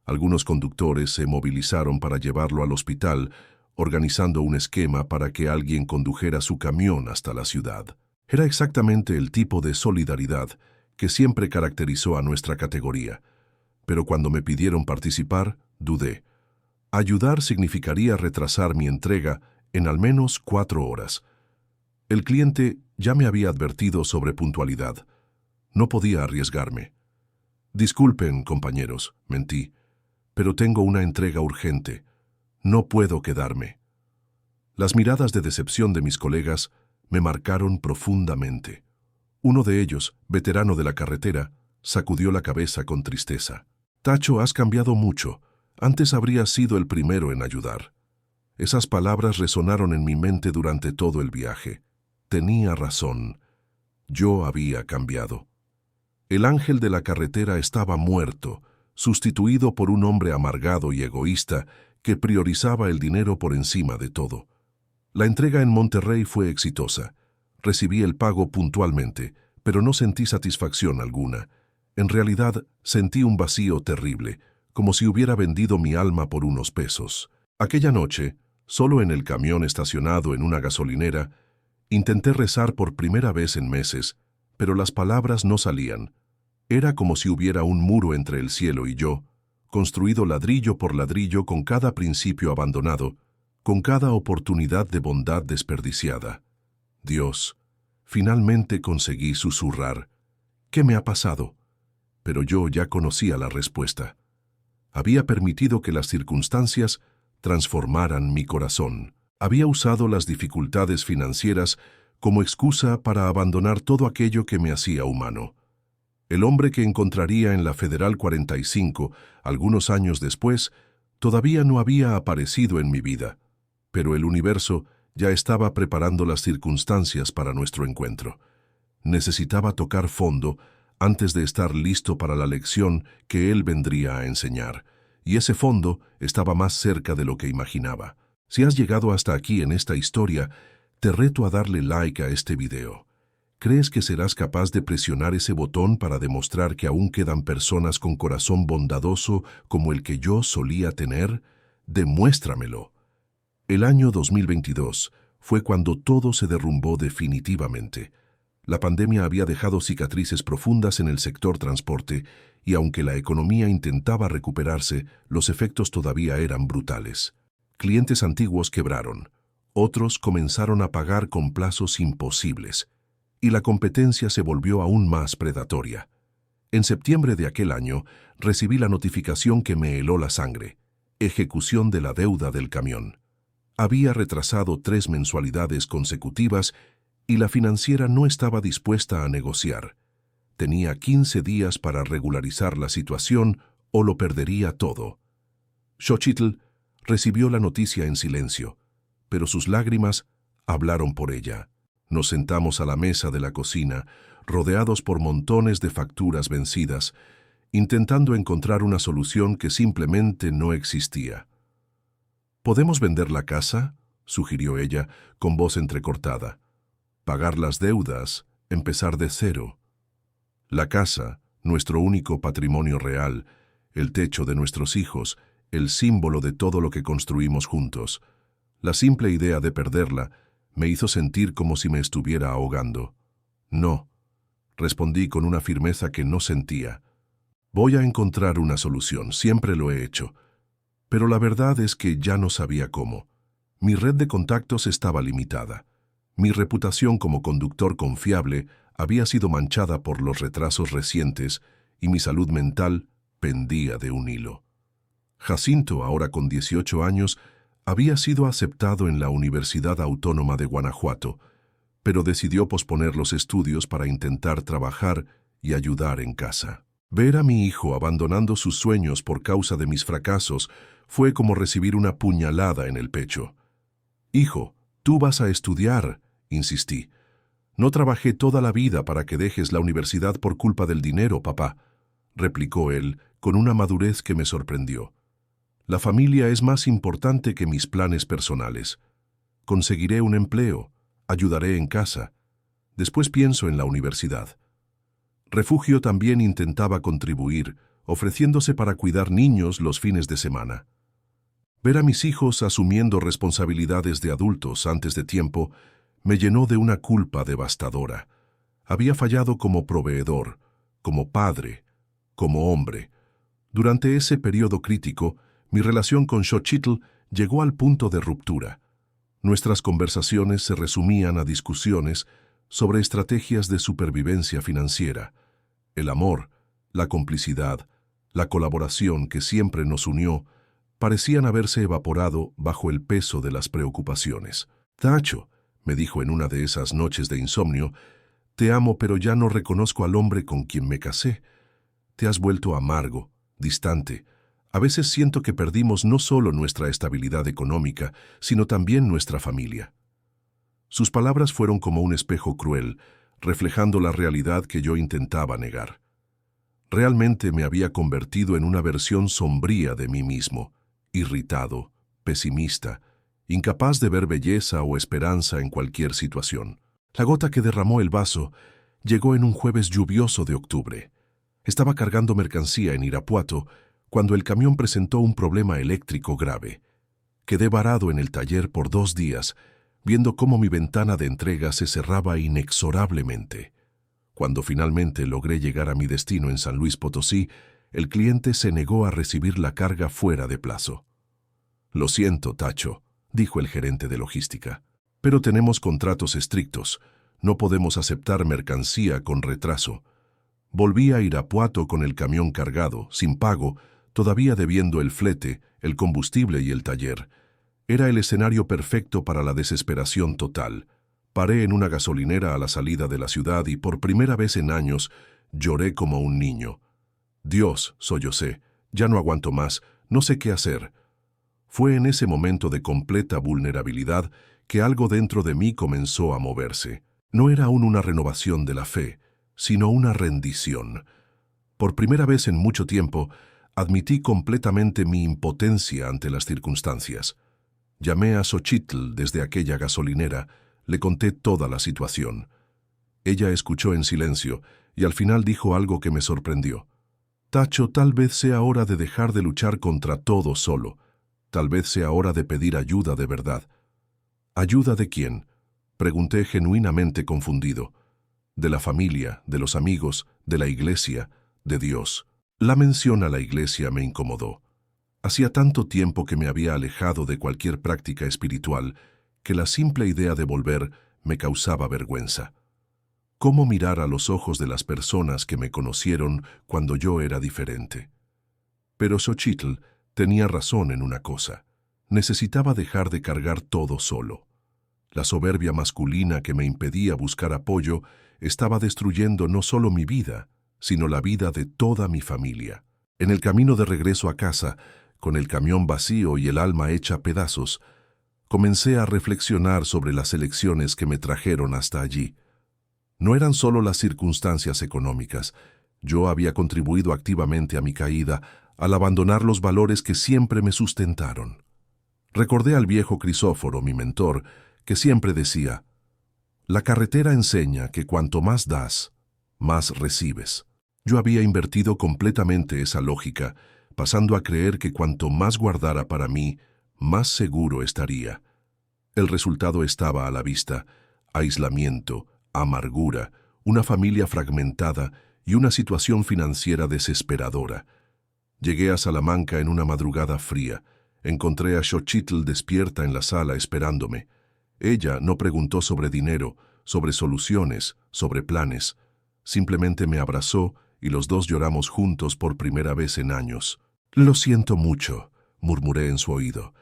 Algunos conductores se movilizaron para llevarlo al hospital, organizando un esquema para que alguien condujera su camión hasta la ciudad. Era exactamente el tipo de solidaridad que siempre caracterizó a nuestra categoría. Pero cuando me pidieron participar, dudé. Ayudar significaría retrasar mi entrega en al menos 4 horas. El cliente ya me había advertido sobre puntualidad. No podía arriesgarme. «Disculpen, compañeros», mentí, «pero tengo una entrega urgente. No puedo quedarme». Las miradas de decepción de mis colegas me marcaron profundamente. Uno de ellos, veterano de la carretera, sacudió la cabeza con tristeza. Tacho, has cambiado mucho. Antes habrías sido el primero en ayudar. Esas palabras resonaron en mi mente durante todo el viaje. Tenía razón. Yo había cambiado. El ángel de la carretera estaba muerto, sustituido por un hombre amargado y egoísta que priorizaba el dinero por encima de todo. La entrega en Monterrey fue exitosa. Recibí el pago puntualmente, pero no sentí satisfacción alguna. En realidad, sentí un vacío terrible, como si hubiera vendido mi alma por unos pesos. Aquella noche, solo en el camión estacionado en una gasolinera, intenté rezar por primera vez en meses, pero las palabras no salían. Era como si hubiera un muro entre el cielo y yo, construido ladrillo por ladrillo con cada principio abandonado, con cada oportunidad de bondad desperdiciada. Dios, finalmente conseguí susurrar. ¿Qué me ha pasado? Pero yo ya conocía la respuesta. Había permitido que las circunstancias transformaran mi corazón. Había usado las dificultades financieras como excusa para abandonar todo aquello que me hacía humano. El hombre que encontraría en la Federal 45, algunos años después, todavía no había aparecido en mi vida, pero el universo ya estaba preparando las circunstancias para nuestro encuentro. Necesitaba tocar fondo antes de estar listo para la lección que él vendría a enseñar, y ese fondo estaba más cerca de lo que imaginaba. Si has llegado hasta aquí en esta historia, te reto a darle like a este video. ¿Crees que serás capaz de presionar ese botón para demostrar que aún quedan personas con corazón bondadoso como el que yo solía tener? Demuéstramelo. El año 2022 fue cuando todo se derrumbó definitivamente. La pandemia había dejado cicatrices profundas en el sector transporte y aunque la economía intentaba recuperarse, los efectos todavía eran brutales. Clientes antiguos quebraron, otros comenzaron a pagar con plazos imposibles, y la competencia se volvió aún más predatoria. En septiembre de aquel año, recibí la notificación que me heló la sangre: ejecución de la deuda del camión. Había retrasado 3 mensualidades consecutivas y la financiera no estaba dispuesta a negociar. Tenía 15 días para regularizar la situación o lo perdería todo. Xochitl recibió la noticia en silencio, pero sus lágrimas hablaron por ella. Nos sentamos a la mesa de la cocina, rodeados por montones de facturas vencidas, intentando encontrar una solución que simplemente no existía. «¿Podemos vender la casa?», sugirió ella, con voz entrecortada. «Pagar las deudas, empezar de cero. La casa, nuestro único patrimonio real, el techo de nuestros hijos, el símbolo de todo lo que construimos juntos. La simple idea de perderla me hizo sentir como si me estuviera ahogando. No», respondí con una firmeza que no sentía. «Voy a encontrar una solución, siempre lo he hecho». Pero la verdad es que ya no sabía cómo. Mi red de contactos estaba limitada. Mi reputación como conductor confiable había sido manchada por los retrasos recientes y mi salud mental pendía de un hilo. Jacinto, ahora con 18 años, había sido aceptado en la Universidad Autónoma de Guanajuato, pero decidió posponer los estudios para intentar trabajar y ayudar en casa. Ver a mi hijo abandonando sus sueños por causa de mis fracasos fue como recibir una puñalada en el pecho. «Hijo, tú vas a estudiar», insistí. «No trabajé toda la vida para que dejes la universidad por culpa del dinero, papá», replicó él con una madurez que me sorprendió. «La familia es más importante que mis planes personales. Conseguiré un empleo, ayudaré en casa. Después pienso en la universidad». Refugio también intentaba contribuir, ofreciéndose para cuidar niños los fines de semana. Ver a mis hijos asumiendo responsabilidades de adultos antes de tiempo me llenó de una culpa devastadora. Había fallado como proveedor, como padre, como hombre. Durante ese periodo crítico, mi relación con Xochitl llegó al punto de ruptura. Nuestras conversaciones se resumían a discusiones sobre estrategias de supervivencia financiera. El amor, la complicidad, la colaboración que siempre nos unió, parecían haberse evaporado bajo el peso de las preocupaciones. «Tacho», me dijo en una de esas noches de insomnio, Te amo, pero ya no reconozco al hombre con quien me casé. Te has vuelto amargo, distante. A veces siento que perdimos no solo nuestra estabilidad económica, sino también nuestra familia. Sus palabras fueron como un espejo cruel, reflejando la realidad que yo intentaba negar. Realmente me había convertido en una versión sombría de mí mismo, irritado, pesimista, incapaz de ver belleza o esperanza en cualquier situación. La gota que derramó el vaso llegó en un jueves lluvioso de octubre. Estaba cargando mercancía en Irapuato cuando el camión presentó un problema eléctrico grave. Quedé varado en el taller por 2 días, viendo cómo mi ventana de entrega se cerraba inexorablemente. Cuando finalmente logré llegar a mi destino en San Luis Potosí, el cliente se negó a recibir la carga fuera de plazo. «Lo siento, Tacho», dijo el gerente de logística, «pero tenemos contratos estrictos. No podemos aceptar mercancía con retraso». Volví a Irapuato con el camión cargado, sin pago, todavía debiendo el flete, el combustible y el taller. Era el escenario perfecto para la desesperación total. Paré en una gasolinera a la salida de la ciudad y por primera vez en años lloré como un niño. «Dios», sollocé, «ya no aguanto más, no sé qué hacer». Fue en ese momento de completa vulnerabilidad que algo dentro de mí comenzó a moverse. No era aún una renovación de la fe, sino una rendición. Por primera vez en mucho tiempo, admití completamente mi impotencia ante las circunstancias. Llamé a Xochitl desde aquella gasolinera, le conté toda la situación. Ella escuchó en silencio y al final dijo algo que me sorprendió. «Tacho, tal vez sea hora de dejar de luchar contra todo solo. Tal vez sea hora de pedir ayuda de verdad». «¿Ayuda de quién?», pregunté genuinamente confundido. «De la familia, de los amigos, de la iglesia, de Dios». La mención a la iglesia me incomodó. Hacía tanto tiempo que me había alejado de cualquier práctica espiritual que la simple idea de volver me causaba vergüenza. ¿Cómo mirar a los ojos de las personas que me conocieron cuando yo era diferente? Pero Xochitl tenía razón en una cosa. Necesitaba dejar de cargar todo solo. La soberbia masculina que me impedía buscar apoyo estaba destruyendo no solo mi vida, sino la vida de toda mi familia. En el camino de regreso a casa, con el camión vacío y el alma hecha pedazos, comencé a reflexionar sobre las elecciones que me trajeron hasta allí. No eran solo las circunstancias económicas. Yo había contribuido activamente a mi caída al abandonar los valores que siempre me sustentaron. Recordé al viejo Crisóforo, mi mentor, que siempre decía: «La carretera enseña que cuanto más das, más recibes». Yo había invertido completamente esa lógica, pasando a creer que cuanto más guardara para mí, más seguro estaría. El resultado estaba a la vista: aislamiento, amargura, una familia fragmentada y una situación financiera desesperadora. Llegué a Salamanca en una madrugada fría. Encontré a Xochitl despierta en la sala esperándome. Ella no preguntó sobre dinero, sobre soluciones, sobre planes. Simplemente me abrazó y los dos lloramos juntos por primera vez en años. «Lo siento mucho», murmuré en su oído.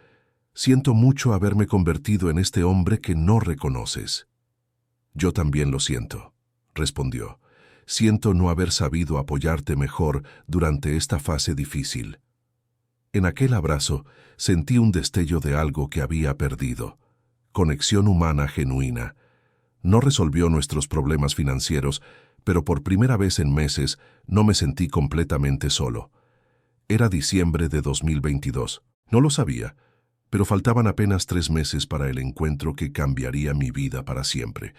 «Siento mucho haberme convertido en este hombre que no reconoces». «Yo también lo siento», respondió. «Siento no haber sabido apoyarte mejor durante esta fase difícil». En aquel abrazo sentí un destello de algo que había perdido. Conexión humana genuina. No resolvió nuestros problemas financieros, pero por primera vez en meses no me sentí completamente solo. Era diciembre de 2022. No lo sabía, pero faltaban apenas 3 meses para el encuentro que cambiaría mi vida para siempre.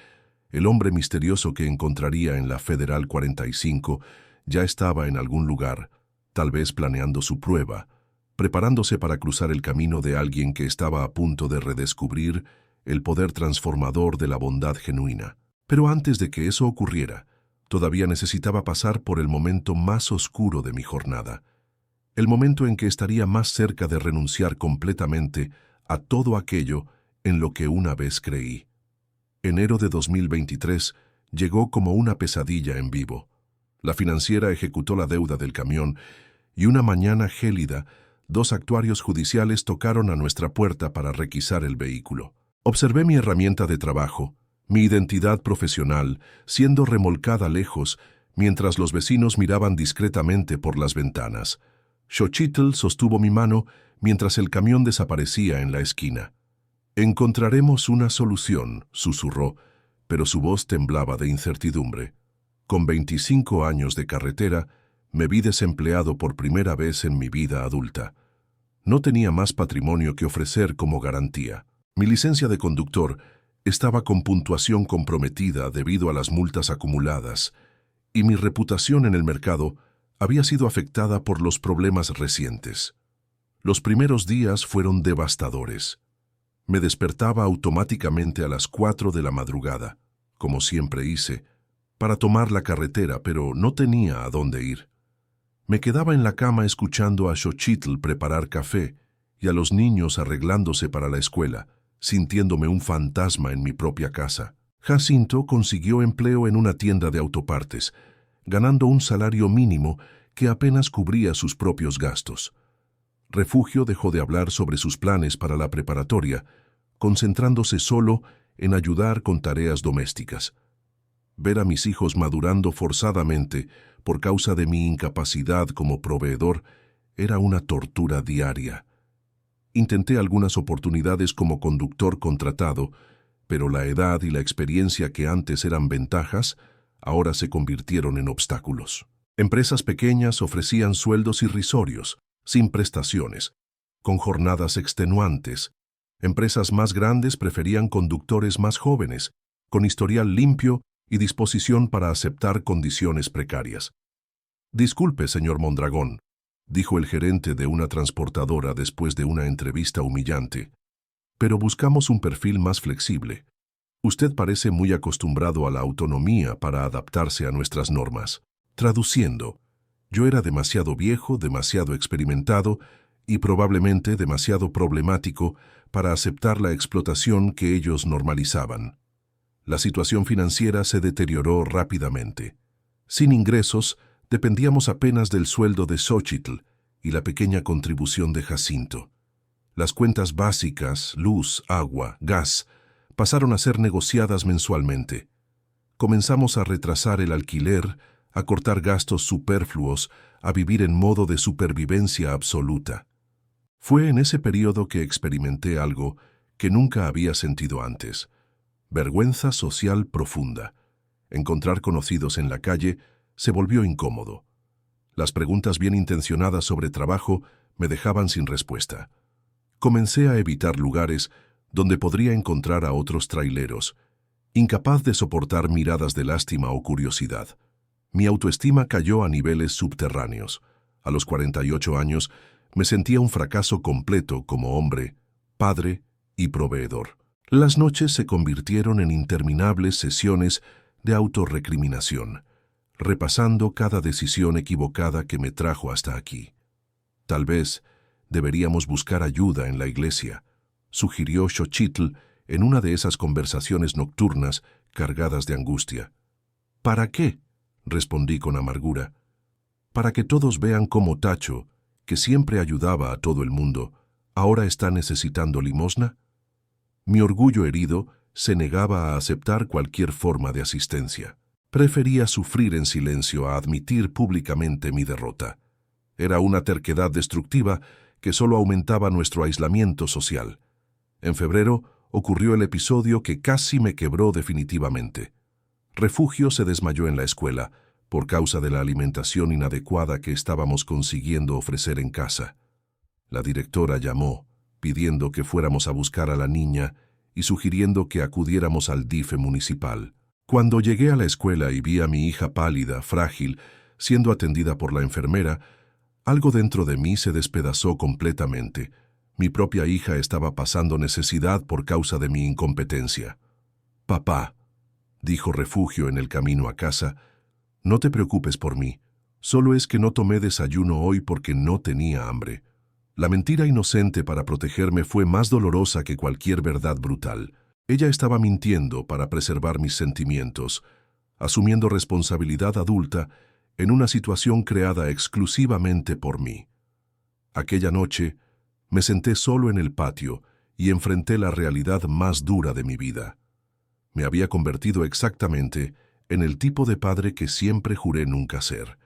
El hombre misterioso que encontraría en la Federal 45 ya estaba en algún lugar, tal vez planeando su prueba, preparándose para cruzar el camino de alguien que estaba a punto de redescubrir el poder transformador de la bondad genuina. Pero antes de que eso ocurriera, todavía necesitaba pasar por el momento más oscuro de mi jornada, el momento en que estaría más cerca de renunciar completamente a todo aquello en lo que una vez creí. Enero de 2023 llegó como una pesadilla en vivo. La financiera ejecutó la deuda del camión y una mañana gélida, 2 actuarios judiciales tocaron a nuestra puerta para requisar el vehículo. Observé mi herramienta de trabajo, Mi identidad profesional siendo remolcada lejos mientras los vecinos miraban discretamente por las ventanas. Xochitl sostuvo mi mano mientras el camión desaparecía en la esquina. «Encontraremos una solución», susurró, pero su voz temblaba de incertidumbre. Con 25 años de carretera, me vi desempleado por primera vez en mi vida adulta. No tenía más patrimonio que ofrecer como garantía. Mi licencia de conductor estaba con puntuación comprometida debido a las multas acumuladas, y mi reputación en el mercado había sido afectada por los problemas recientes. Los primeros días fueron devastadores. Me despertaba automáticamente a las 4 de la madrugada, como siempre hice, para tomar la carretera, pero no tenía a dónde ir. Me quedaba en la cama escuchando a Xochitl preparar café y a los niños arreglándose para la escuela, sintiéndome un fantasma en mi propia casa. Jacinto consiguió empleo en una tienda de autopartes, ganando un salario mínimo que apenas cubría sus propios gastos. Refugio dejó de hablar sobre sus planes para la preparatoria, concentrándose solo en ayudar con tareas domésticas. Ver a mis hijos madurando forzadamente por causa de mi incapacidad como proveedor era una tortura diaria. Intenté algunas oportunidades como conductor contratado, pero la edad y la experiencia que antes eran ventajas, ahora se convirtieron en obstáculos. Empresas pequeñas ofrecían sueldos irrisorios, sin prestaciones, con jornadas extenuantes. Empresas más grandes preferían conductores más jóvenes, con historial limpio y disposición para aceptar condiciones precarias. «Disculpe, señor Mondragón», dijo el gerente de una transportadora después de una entrevista humillante, «pero buscamos un perfil más flexible. Usted parece muy acostumbrado a la autonomía para adaptarse a nuestras normas». Traduciendo, yo era demasiado viejo, demasiado experimentado y probablemente demasiado problemático para aceptar la explotación que ellos normalizaban. La situación financiera se deterioró rápidamente. Sin ingresos, dependíamos apenas del sueldo de Xochitl y la pequeña contribución de Jacinto. Las cuentas básicas, luz, agua, gas, pasaron a ser negociadas mensualmente. Comenzamos a retrasar el alquiler, a cortar gastos superfluos, a vivir en modo de supervivencia absoluta. Fue en ese periodo que experimenté algo que nunca había sentido antes: vergüenza social profunda. Encontrar conocidos en la calle se volvió incómodo. Las preguntas bien intencionadas sobre trabajo me dejaban sin respuesta. Comencé a evitar lugares donde podría encontrar a otros traileros, incapaz de soportar miradas de lástima o curiosidad. Mi autoestima cayó a niveles subterráneos. A los 48 años me sentía un fracaso completo como hombre, padre y proveedor. Las noches se convirtieron en interminables sesiones de autorrecriminación, repasando cada decisión equivocada que me trajo hasta aquí. Tal vez deberíamos buscar ayuda en la iglesia, sugirió Xochitl en una de esas conversaciones nocturnas cargadas de angustia. ¿Para qué?, respondí con amargura. Para que todos vean cómo Tacho, que siempre ayudaba a todo el mundo, ahora está necesitando limosna. Mi orgullo herido se negaba a aceptar cualquier forma de asistencia. Prefería sufrir en silencio a admitir públicamente mi derrota. Era una terquedad destructiva que solo aumentaba nuestro aislamiento social. En febrero ocurrió el episodio que casi me quebró definitivamente. Refugio se desmayó en la escuela por causa de la alimentación inadecuada que estábamos consiguiendo ofrecer en casa. La directora llamó, pidiendo que fuéramos a buscar a la niña y sugiriendo que acudiéramos al DIF municipal. Cuando llegué a la escuela y vi a mi hija pálida, frágil, siendo atendida por la enfermera, algo dentro de mí se despedazó completamente. Mi propia hija estaba pasando necesidad por causa de mi incompetencia. «Papá», dijo Refugio en el camino a casa, «no te preocupes por mí. Solo es que no tomé desayuno hoy porque no tenía hambre». La mentira inocente para protegerme fue más dolorosa que cualquier verdad brutal. Ella estaba mintiendo para preservar mis sentimientos, asumiendo responsabilidad adulta en una situación creada exclusivamente por mí. Aquella noche, me senté solo en el patio y enfrenté la realidad más dura de mi vida. Me había convertido exactamente en el tipo de padre que siempre juré nunca ser.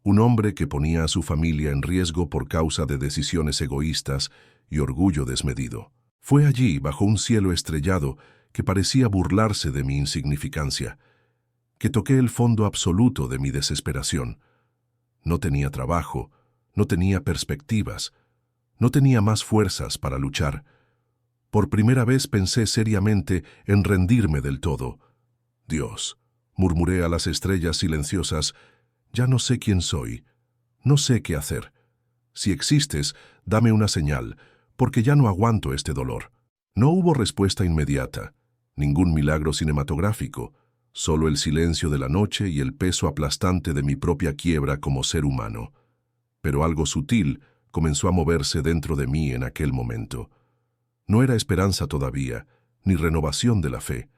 Un hombre que ponía a su familia en riesgo por causa de decisiones egoístas y orgullo desmedido. Fue allí, bajo un cielo estrellado que parecía burlarse de mi insignificancia, que toqué el fondo absoluto de mi desesperación. No tenía trabajo, no tenía perspectivas, no tenía más fuerzas para luchar. Por primera vez pensé seriamente en rendirme del todo. Dios, murmuré a las estrellas silenciosas, ya no sé quién soy, no sé qué hacer. Si existes, dame una señal, porque ya no aguanto este dolor. No hubo respuesta inmediata, ningún milagro cinematográfico, solo el silencio de la noche y el peso aplastante de mi propia quiebra como ser humano. Pero algo sutil comenzó a moverse dentro de mí en aquel momento. No era esperanza todavía, ni renovación de la fe.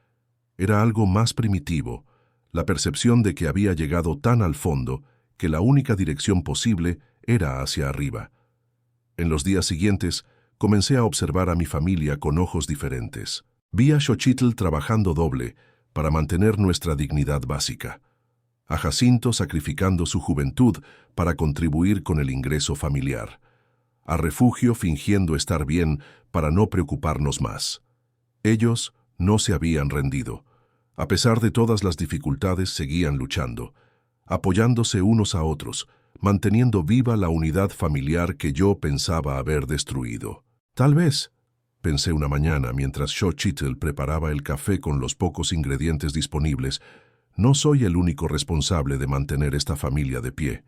Era algo más primitivo, la percepción de que había llegado tan al fondo que la única dirección posible era hacia arriba. En los días siguientes, comencé a observar a mi familia con ojos diferentes. Vi a Xochitl trabajando doble para mantener nuestra dignidad básica, a Jacinto sacrificando su juventud para contribuir con el ingreso familiar, a Refugio fingiendo estar bien para no preocuparnos más. Ellos no se habían rendido. A pesar de todas las dificultades, seguían luchando, apoyándose unos a otros, manteniendo viva la unidad familiar que yo pensaba haber destruido. Tal vez, pensé una mañana mientras Xochitl preparaba el café con los pocos ingredientes disponibles, no soy el único responsable de mantener esta familia de pie.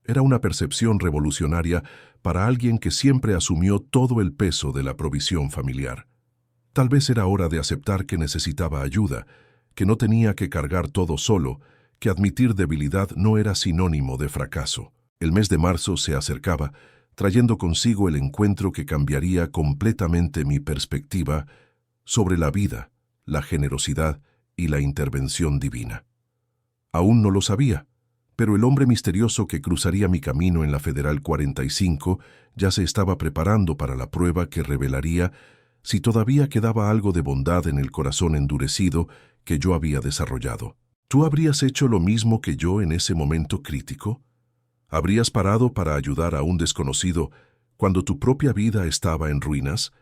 Era una percepción revolucionaria para alguien que siempre asumió todo el peso de la provisión familiar. Tal vez era hora de aceptar que necesitaba ayuda, que no tenía que cargar todo solo, que admitir debilidad no era sinónimo de fracaso. El mes de marzo se acercaba, trayendo consigo el encuentro que cambiaría completamente mi perspectiva sobre la vida, la generosidad y la intervención divina. Aún no lo sabía, pero el hombre misterioso que cruzaría mi camino en la Federal 45 ya se estaba preparando para la prueba que revelaría si todavía quedaba algo de bondad en el corazón endurecido que yo había desarrollado. ¿Tú habrías hecho lo mismo que yo en ese momento crítico? ¿Habrías parado para ayudar a un desconocido cuando tu propia vida estaba en ruinas?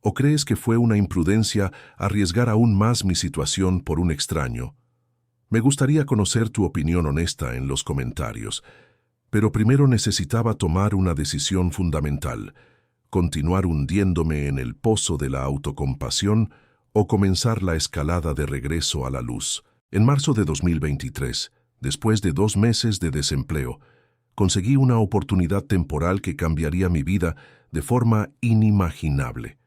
¿O crees que fue una imprudencia arriesgar aún más mi situación por un extraño? Me gustaría conocer tu opinión honesta en los comentarios, pero primero necesitaba tomar una decisión fundamental: continuar hundiéndome en el pozo de la autocompasión o comenzar la escalada de regreso a la luz. En marzo de 2023, después de 2 meses de desempleo, conseguí una oportunidad temporal que cambiaría mi vida de forma inimaginable.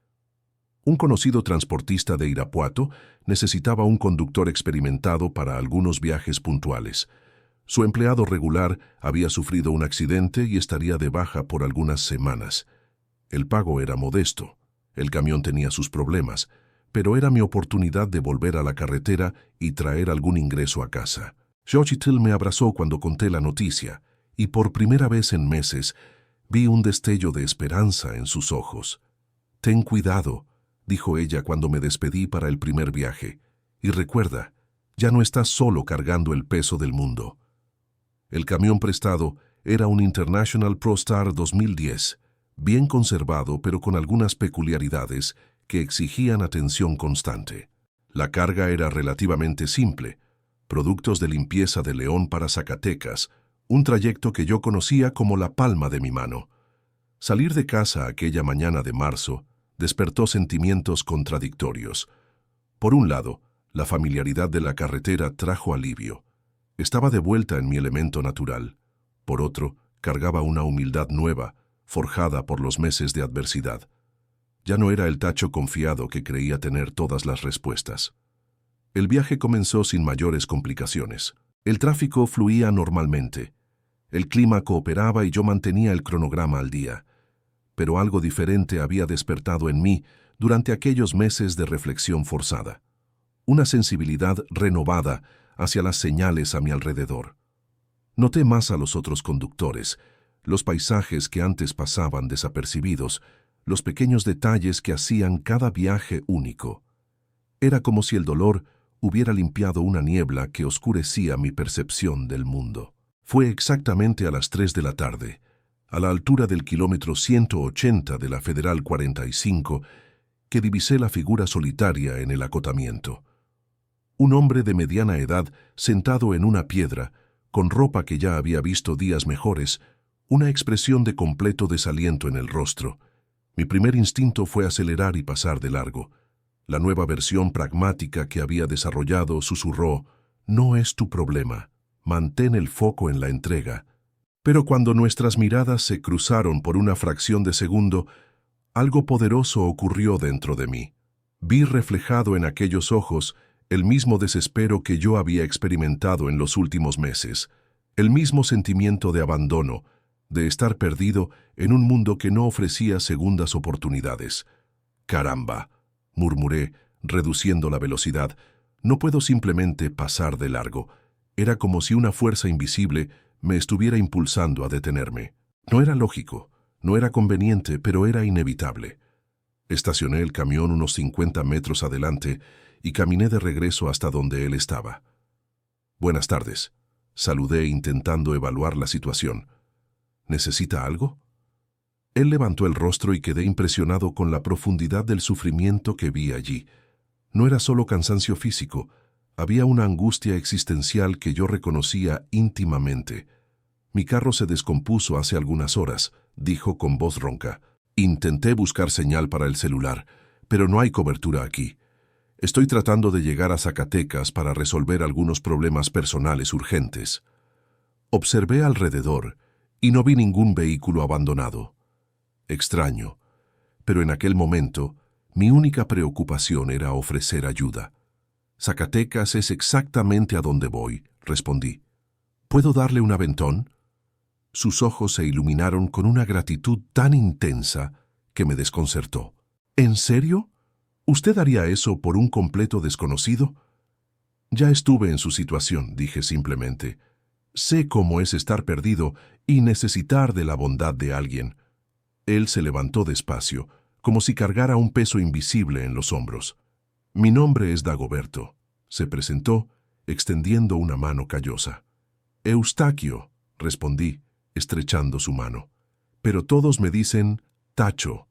Un conocido transportista de Irapuato necesitaba un conductor experimentado para algunos viajes puntuales. Su empleado regular había sufrido un accidente y estaría de baja por algunas semanas. El pago era modesto, el camión tenía sus problemas, pero era mi oportunidad de volver a la carretera y traer algún ingreso a casa. Xochitl me abrazó cuando conté la noticia, y por primera vez en meses vi un destello de esperanza en sus ojos. «Ten cuidado», dijo ella cuando me despedí para el primer viaje, «y recuerda, ya no estás solo cargando el peso del mundo». El camión prestado era un International ProStar 2010, bien conservado pero con algunas peculiaridades que exigían atención constante. La carga era relativamente simple: productos de limpieza de León para Zacatecas, un trayecto que yo conocía como la palma de mi mano. Salir de casa aquella mañana de marzo despertó sentimientos contradictorios. Por un lado, la familiaridad de la carretera trajo alivio. Estaba de vuelta en mi elemento natural. Por otro, cargaba una humildad nueva, forjada por los meses de adversidad. Ya no era el tacho confiado que creía tener todas las respuestas. El viaje comenzó sin mayores complicaciones. El tráfico fluía normalmente. El clima cooperaba y yo mantenía el cronograma al día. Pero algo diferente había despertado en mí durante aquellos meses de reflexión forzada. Una sensibilidad renovada hacia las señales a mi alrededor. Noté más a los otros conductores, los paisajes que antes pasaban desapercibidos, los pequeños detalles que hacían cada viaje único. Era como si el dolor hubiera limpiado una niebla que oscurecía mi percepción del mundo. Fue exactamente a las 3 de la tarde, a la altura del kilómetro 180 de la Federal 45, que divisé la figura solitaria en el acotamiento. Un hombre de mediana edad sentado en una piedra, con ropa que ya había visto días mejores, una expresión de completo desaliento en el rostro. Mi primer instinto fue acelerar y pasar de largo. La nueva versión pragmática que había desarrollado susurró: «No es tu problema, mantén el foco en la entrega». Pero cuando nuestras miradas se cruzaron por una fracción de segundo, algo poderoso ocurrió dentro de mí. Vi reflejado en aquellos ojos el mismo desespero que yo había experimentado en los últimos meses, el mismo sentimiento de abandono, de estar perdido en un mundo que no ofrecía segundas oportunidades. «Caramba», murmuré, reduciendo la velocidad, «no puedo simplemente pasar de largo». Era como si una fuerza invisible me estuviera impulsando a detenerme. No era lógico, no era conveniente, pero era inevitable. Estacioné el camión unos 50 metros adelante y caminé de regreso hasta donde él estaba. «Buenas tardes», saludé intentando evaluar la situación. «¿Necesita algo?». Él levantó el rostro y quedé impresionado con la profundidad del sufrimiento que vi allí. No era solo cansancio físico, había una angustia existencial que yo reconocía íntimamente. «Mi carro se descompuso hace algunas horas», dijo con voz ronca. «Intenté buscar señal para el celular, pero no hay cobertura aquí. Estoy tratando de llegar a Zacatecas para resolver algunos problemas personales urgentes». Observé alrededor y no vi ningún vehículo abandonado. Extraño, pero en aquel momento mi única preocupación era ofrecer ayuda. «Zacatecas es exactamente a donde voy», respondí. «¿Puedo darle un aventón?». Sus ojos se iluminaron con una gratitud tan intensa que me desconcertó. «¿En serio? ¿Usted haría eso por un completo desconocido?». «Ya estuve en su situación», dije simplemente. «Sé cómo es estar perdido y necesitar de la bondad de alguien». Él se levantó despacio, como si cargara un peso invisible en los hombros. «Mi nombre es Dagoberto», se presentó, extendiendo una mano callosa. «Eustaquio», respondí, estrechando su mano. «Pero todos me dicen Tacho.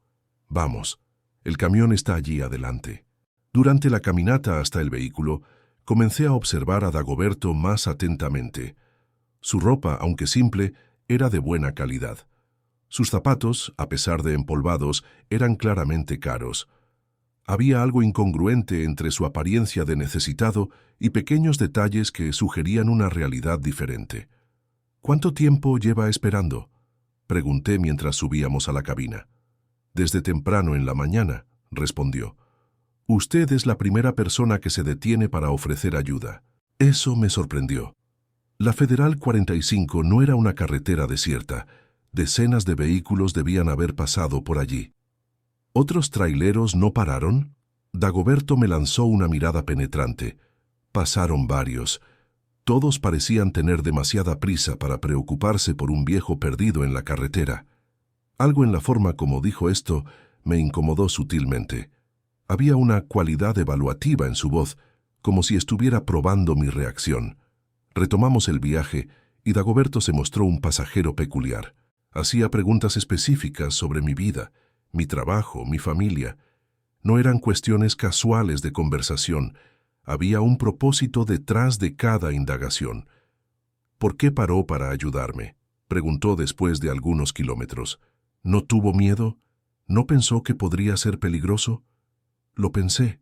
Vamos, el camión está allí adelante». Durante la caminata hasta el vehículo, comencé a observar a Dagoberto más atentamente. Su ropa, aunque simple, era de buena calidad. Sus zapatos, a pesar de empolvados, eran claramente caros. Había algo incongruente entre su apariencia de necesitado y pequeños detalles que sugerían una realidad diferente. «¿Cuánto tiempo lleva esperando?», pregunté mientras subíamos a la cabina. «Desde temprano en la mañana», respondió. «Usted es la primera persona que se detiene para ofrecer ayuda». Eso me sorprendió. La Federal 45 no era una carretera desierta. Decenas de vehículos debían haber pasado por allí. ¿Otros traileros no pararon? Dagoberto me lanzó una mirada penetrante. Pasaron varios. Todos parecían tener demasiada prisa para preocuparse por un viejo perdido en la carretera. Algo en la forma como dijo esto me incomodó sutilmente. Había una cualidad evaluativa en su voz, como si estuviera probando mi reacción. Retomamos el viaje y Dagoberto se mostró un pasajero peculiar. Hacía preguntas específicas sobre mi vida, mi trabajo, mi familia. No eran cuestiones casuales de conversación. Había un propósito detrás de cada indagación. «¿Por qué paró para ayudarme?», preguntó después de algunos kilómetros. «¿No tuvo miedo? ¿No pensó que podría ser peligroso?». «Lo pensé»,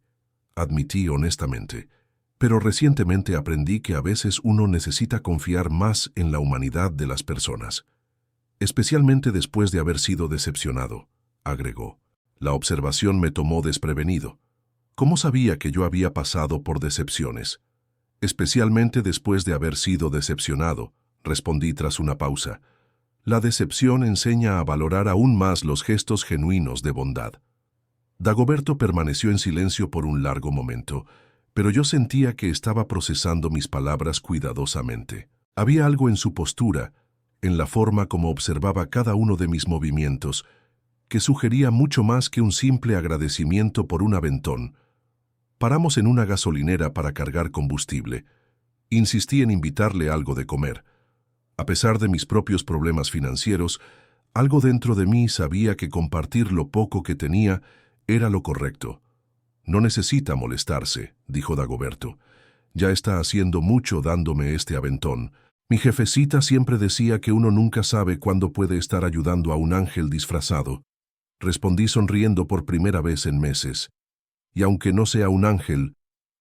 admití honestamente. «Pero recientemente aprendí que a veces uno necesita confiar más en la humanidad de las personas. Especialmente después de haber sido decepcionado», agregó. La observación me tomó desprevenido. ¿Cómo sabía que yo había pasado por decepciones? «Especialmente después de haber sido decepcionado», respondí tras una pausa. «La decepción enseña a valorar aún más los gestos genuinos de bondad». Dagoberto permaneció en silencio por un largo momento, pero yo sentía que estaba procesando mis palabras cuidadosamente. Había algo en su postura, en la forma como observaba cada uno de mis movimientos, que sugería mucho más que un simple agradecimiento por un aventón. Paramos en una gasolinera para cargar combustible. Insistí en invitarle algo de comer. A pesar de mis propios problemas financieros, algo dentro de mí sabía que compartir lo poco que tenía era lo correcto. «No necesita molestarse», dijo Dagoberto. «Ya está haciendo mucho dándome este aventón. Mi jefecita siempre decía que uno nunca sabe cuándo puede estar ayudando a un ángel disfrazado». Respondí sonriendo por primera vez en meses. «Y aunque no sea un ángel,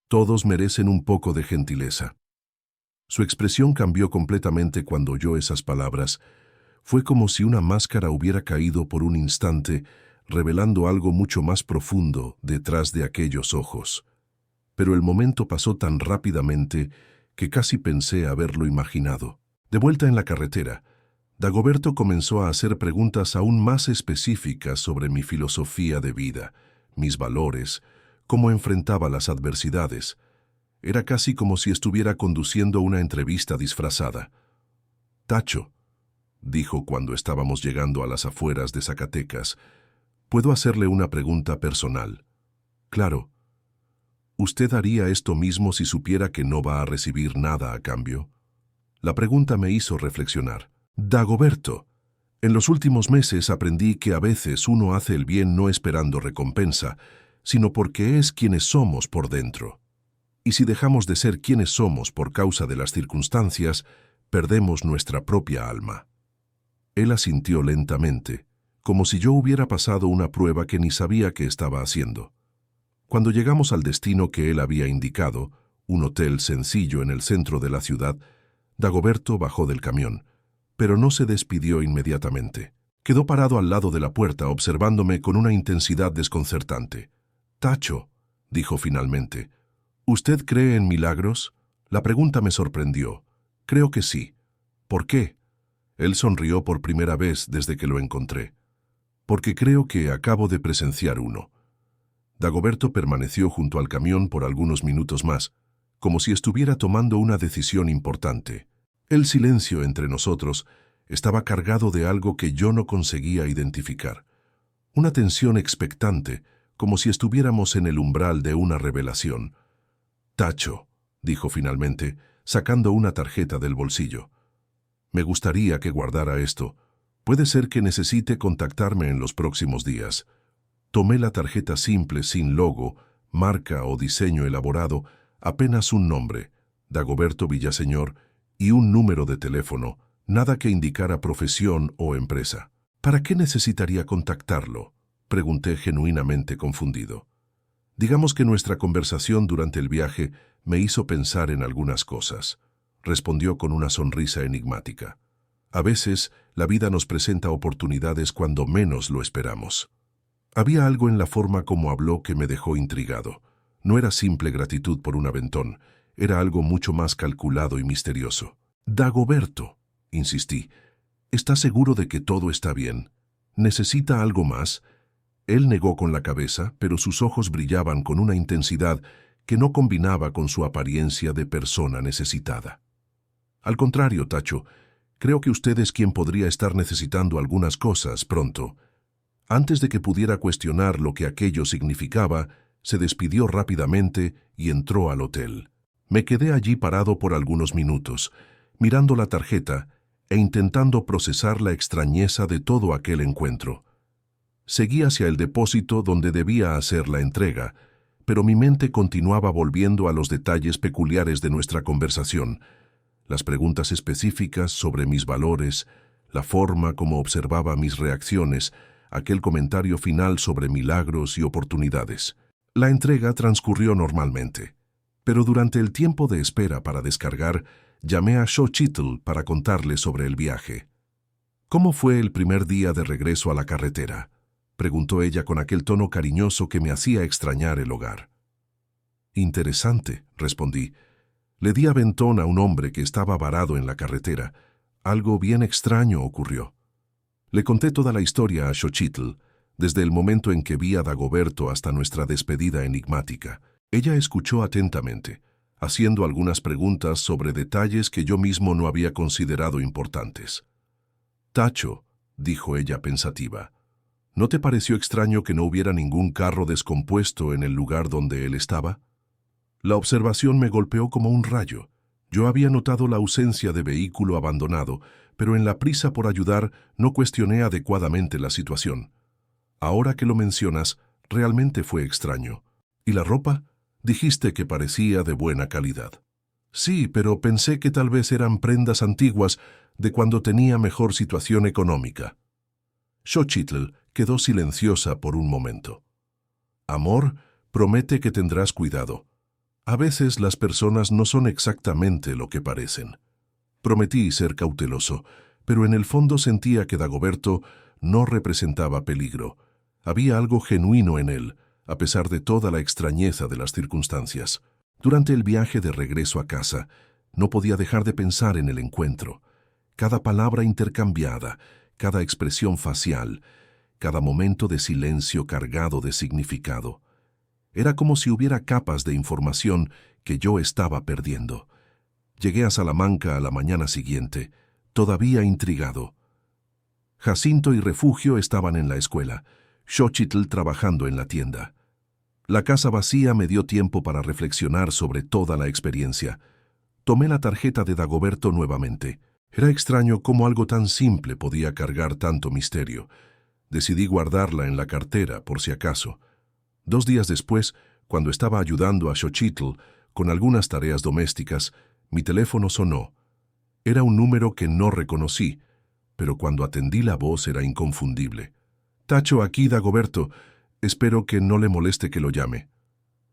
todos merecen un poco de gentileza». Su expresión cambió completamente cuando oyó esas palabras. Fue como si una máscara hubiera caído por un instante, revelando algo mucho más profundo detrás de aquellos ojos. Pero el momento pasó tan rápidamente que casi pensé haberlo imaginado. De vuelta en la carretera, Dagoberto comenzó a hacer preguntas aún más específicas sobre mi filosofía de vida, mis valores, cómo enfrentaba las adversidades. Era casi como si estuviera conduciendo una entrevista disfrazada. «Tacho», dijo cuando estábamos llegando a las afueras de Zacatecas, «¿puedo hacerle una pregunta personal?» «Claro». «¿Usted haría esto mismo si supiera que no va a recibir nada a cambio?» La pregunta me hizo reflexionar. «Dagoberto, en los últimos meses aprendí que a veces uno hace el bien no esperando recompensa, sino porque es quienes somos por dentro. Y si dejamos de ser quienes somos por causa de las circunstancias, perdemos nuestra propia alma». Él asintió lentamente, como si yo hubiera pasado una prueba que ni sabía que estaba haciendo. Cuando llegamos al destino que él había indicado, un hotel sencillo en el centro de la ciudad, Dagoberto bajó del camión, pero no se despidió inmediatamente. Quedó parado al lado de la puerta observándome con una intensidad desconcertante. «Tacho», dijo finalmente, «¿usted cree en milagros?» La pregunta me sorprendió. «Creo que sí». «¿Por qué?» Él sonrió por primera vez desde que lo encontré. «Porque creo que acabo de presenciar uno». Dagoberto permaneció junto al camión por algunos minutos más, como si estuviera tomando una decisión importante. El silencio entre nosotros estaba cargado de algo que yo no conseguía identificar. Una tensión expectante, como si estuviéramos en el umbral de una revelación. «Tacho», dijo finalmente, sacando una tarjeta del bolsillo. «Me gustaría que guardara esto. Puede ser que necesite contactarme en los próximos días». Tomé la tarjeta simple, sin logo, marca o diseño elaborado, apenas un nombre, Dagoberto Villaseñor, y un número de teléfono, nada que indicara profesión o empresa. «¿Para qué necesitaría contactarlo?», pregunté genuinamente confundido. «Digamos que nuestra conversación durante el viaje me hizo pensar en algunas cosas», respondió con una sonrisa enigmática. «A veces, la vida nos presenta oportunidades cuando menos lo esperamos». Había algo en la forma como habló que me dejó intrigado. No era simple gratitud por un aventón, era algo mucho más calculado y misterioso. «Dagoberto», insistí, «¿está seguro de que todo está bien? ¿Necesita algo más?» Él negó con la cabeza, pero sus ojos brillaban con una intensidad que no combinaba con su apariencia de persona necesitada. «Al contrario, Tacho, creo que usted es quien podría estar necesitando algunas cosas pronto». Antes de que pudiera cuestionar lo que aquello significaba, se despidió rápidamente y entró al hotel. Me quedé allí parado por algunos minutos, mirando la tarjeta e intentando procesar la extrañeza de todo aquel encuentro. Seguí hacia el depósito donde debía hacer la entrega, pero mi mente continuaba volviendo a los detalles peculiares de nuestra conversación, las preguntas específicas sobre mis valores, la forma como observaba mis reacciones, aquel comentario final sobre milagros y oportunidades. La entrega transcurrió normalmente, pero durante el tiempo de espera para descargar, llamé a Xochitl para contarle sobre el viaje. «¿Cómo fue el primer día de regreso a la carretera?», preguntó ella con aquel tono cariñoso que me hacía extrañar el hogar. «Interesante», respondí. «Le di aventón a un hombre que estaba varado en la carretera. Algo bien extraño ocurrió». Le conté toda la historia a Xochitl, desde el momento en que vi a Dagoberto hasta nuestra despedida enigmática. Ella escuchó atentamente, haciendo algunas preguntas sobre detalles que yo mismo no había considerado importantes. «Tacho», dijo ella pensativa, «¿no te pareció extraño que no hubiera ningún carro descompuesto en el lugar donde él estaba?» La observación me golpeó como un rayo. Yo había notado la ausencia de vehículo abandonado, pero en la prisa por ayudar no cuestioné adecuadamente la situación. Ahora que lo mencionas, realmente fue extraño. ¿Y la ropa? Dijiste que parecía de buena calidad. Sí, pero pensé que tal vez eran prendas antiguas de cuando tenía mejor situación económica. Xochitl quedó silenciosa por un momento. Amor, promete que tendrás cuidado. A veces las personas no son exactamente lo que parecen. Prometí ser cauteloso, pero en el fondo sentía que Dagoberto no representaba peligro. Había algo genuino en él, a pesar de toda la extrañeza de las circunstancias. Durante el viaje de regreso a casa, no podía dejar de pensar en el encuentro. Cada palabra intercambiada, cada expresión facial, cada momento de silencio cargado de significado. Era como si hubiera capas de información que yo estaba perdiendo. Llegué a Salamanca a la mañana siguiente, todavía intrigado. Jacinto y Refugio estaban en la escuela, Xochitl trabajando en la tienda. La casa vacía me dio tiempo para reflexionar sobre toda la experiencia. Tomé la tarjeta de Dagoberto nuevamente. Era extraño cómo algo tan simple podía cargar tanto misterio. Decidí guardarla en la cartera por si acaso. 2 días después, cuando estaba ayudando a Xochitl con algunas tareas domésticas, mi teléfono sonó. Era un número que no reconocí, pero cuando atendí la voz era inconfundible. «Tacho, aquí Dagoberto. Espero que no le moleste que lo llame».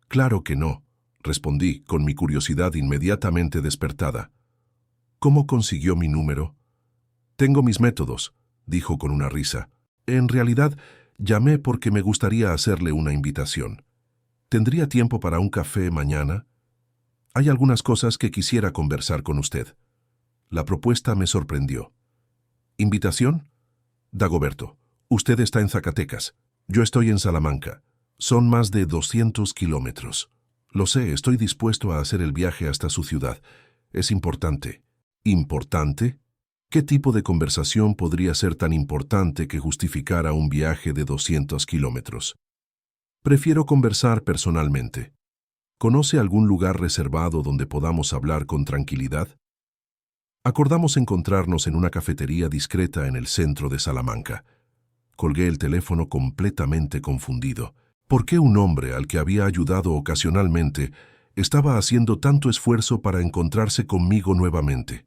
«Claro que no», respondí, con mi curiosidad inmediatamente despertada. «¿Cómo consiguió mi número?» «Tengo mis métodos», dijo con una risa. «En realidad, llamé porque me gustaría hacerle una invitación. ¿Tendría tiempo para un café mañana? Hay algunas cosas que quisiera conversar con usted». La propuesta me sorprendió. «¿Invitación?» «Dagoberto, usted está en Zacatecas. Yo estoy en Salamanca. Son más de 200 kilómetros. Lo sé, estoy dispuesto a hacer el viaje hasta su ciudad. Es importante». ¿Importante? ¿Qué tipo de conversación podría ser tan importante que justificara un viaje de 200 kilómetros? «Prefiero conversar personalmente. ¿Conoce algún lugar reservado donde podamos hablar con tranquilidad?» Acordamos encontrarnos en una cafetería discreta en el centro de Salamanca. Colgué el teléfono completamente confundido. ¿Por qué un hombre al que había ayudado ocasionalmente estaba haciendo tanto esfuerzo para encontrarse conmigo nuevamente?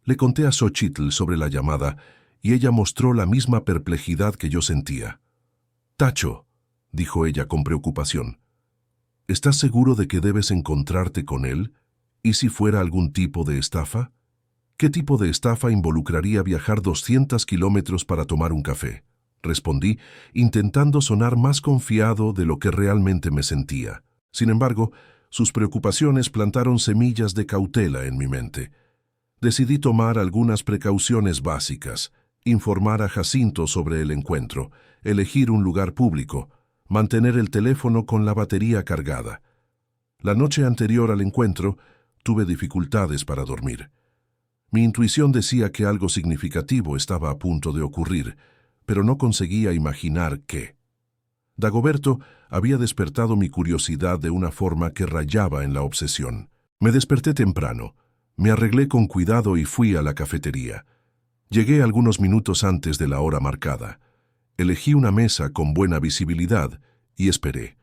Le conté a Xochitl sobre la llamada y ella mostró la misma perplejidad que yo sentía. «Tacho», dijo ella con preocupación, «¿estás seguro de que debes encontrarte con él? ¿Y si fuera algún tipo de estafa? ¿Qué tipo de estafa involucraría viajar 200 kilómetros para tomar un café?», respondí, intentando sonar más confiado de lo que realmente me sentía. Sin embargo, sus preocupaciones plantaron semillas de cautela en mi mente. Decidí tomar algunas precauciones básicas, informar a Jacinto sobre el encuentro, elegir un lugar público, mantener el teléfono con la batería cargada. La noche anterior al encuentro, tuve dificultades para dormir. Mi intuición decía que algo significativo estaba a punto de ocurrir, pero no conseguía imaginar qué. Dagoberto había despertado mi curiosidad de una forma que rayaba en la obsesión. Me desperté temprano, me arreglé con cuidado y fui a la cafetería. Llegué algunos minutos antes de la hora marcada. Elegí una mesa con buena visibilidad y esperé.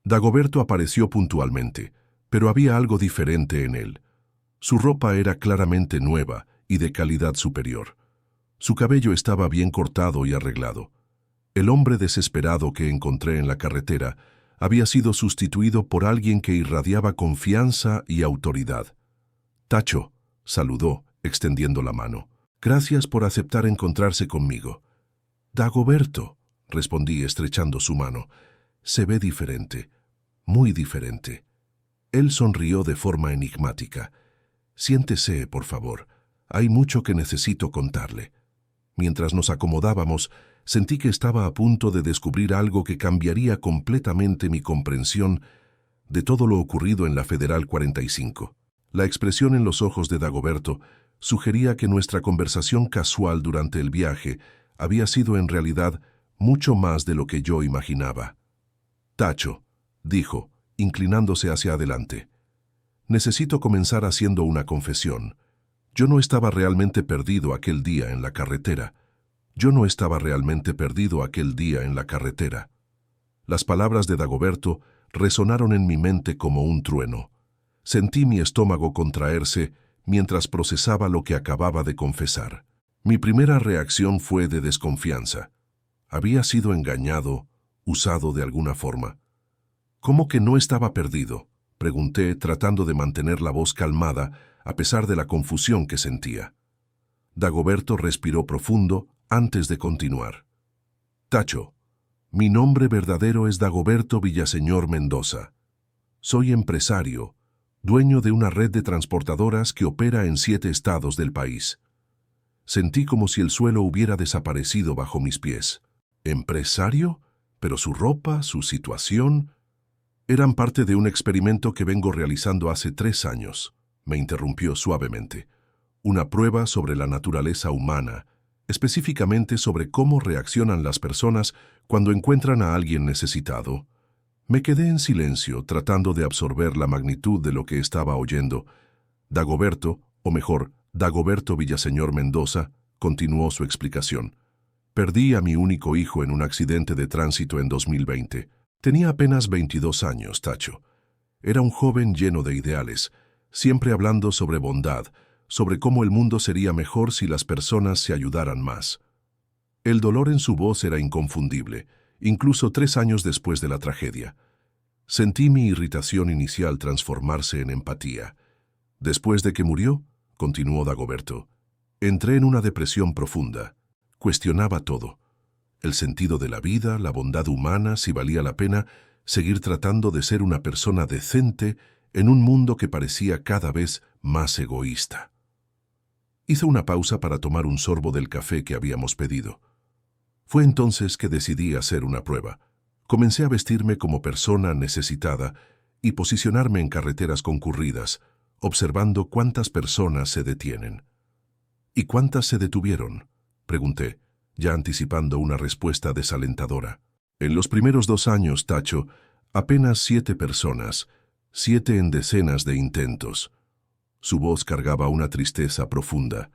Dagoberto apareció puntualmente, pero había algo diferente en él. Su ropa era claramente nueva y de calidad superior. Su cabello estaba bien cortado y arreglado. El hombre desesperado que encontré en la carretera había sido sustituido por alguien que irradiaba confianza y autoridad. «Tacho», saludó, extendiendo la mano. «Gracias por aceptar encontrarse conmigo». «Dagoberto», respondí estrechando su mano. «Se ve diferente, muy diferente». Él sonrió de forma enigmática. «Siéntese, por favor. Hay mucho que necesito contarle». Mientras nos acomodábamos, sentí que estaba a punto de descubrir algo que cambiaría completamente mi comprensión de todo lo ocurrido en la Federal 45. La expresión en los ojos de Dagoberto sugería que nuestra conversación casual durante el viaje había sido en realidad mucho más de lo que yo imaginaba. «Tacho», dijo, inclinándose hacia adelante. Necesito comenzar haciendo una confesión. Yo no estaba realmente perdido aquel día en la carretera. Yo no estaba realmente perdido aquel día en la carretera. Las palabras de Dagoberto resonaron en mi mente como un trueno. Sentí mi estómago contraerse mientras procesaba lo que acababa de confesar. Mi primera reacción fue de desconfianza. Había sido engañado, usado de alguna forma. ¿Cómo que no estaba perdido?, pregunté, tratando de mantener la voz calmada a pesar de la confusión que sentía. Dagoberto respiró profundo antes de continuar. Tacho, mi nombre verdadero es Dagoberto Villaseñor Mendoza. Soy empresario, dueño de una red de transportadoras que opera en 7 estados del país. Sentí como si el suelo hubiera desaparecido bajo mis pies. ¿Empresario? Pero su ropa, su situación, eran parte de un experimento que vengo realizando hace 3 años, me interrumpió suavemente. Una prueba sobre la naturaleza humana, específicamente sobre cómo reaccionan las personas cuando encuentran a alguien necesitado. Me quedé en silencio, tratando de absorber la magnitud de lo que estaba oyendo. Dagoberto, o mejor, Dagoberto Villaseñor Mendoza, continuó su explicación. Perdí a mi único hijo en un accidente de tránsito en 2020. Tenía apenas 22 años, Tacho. Era un joven lleno de ideales, siempre hablando sobre bondad, sobre cómo el mundo sería mejor si las personas se ayudaran más. El dolor en su voz era inconfundible, incluso 3 años después de la tragedia. Sentí mi irritación inicial transformarse en empatía. Después de que murió, continuó Dagoberto, entré en una depresión profunda. Cuestionaba todo. El sentido de la vida, la bondad humana, si valía la pena seguir tratando de ser una persona decente en un mundo que parecía cada vez más egoísta. Hice una pausa para tomar un sorbo del café que habíamos pedido. Fue entonces que decidí hacer una prueba. Comencé a vestirme como persona necesitada y posicionarme en carreteras concurridas, observando cuántas personas se detienen. ¿Y cuántas se detuvieron?, pregunté, ya anticipando una respuesta desalentadora. En los primeros 2 años, Tacho, apenas 7 personas, 7 en decenas de intentos. Su voz cargaba una tristeza profunda.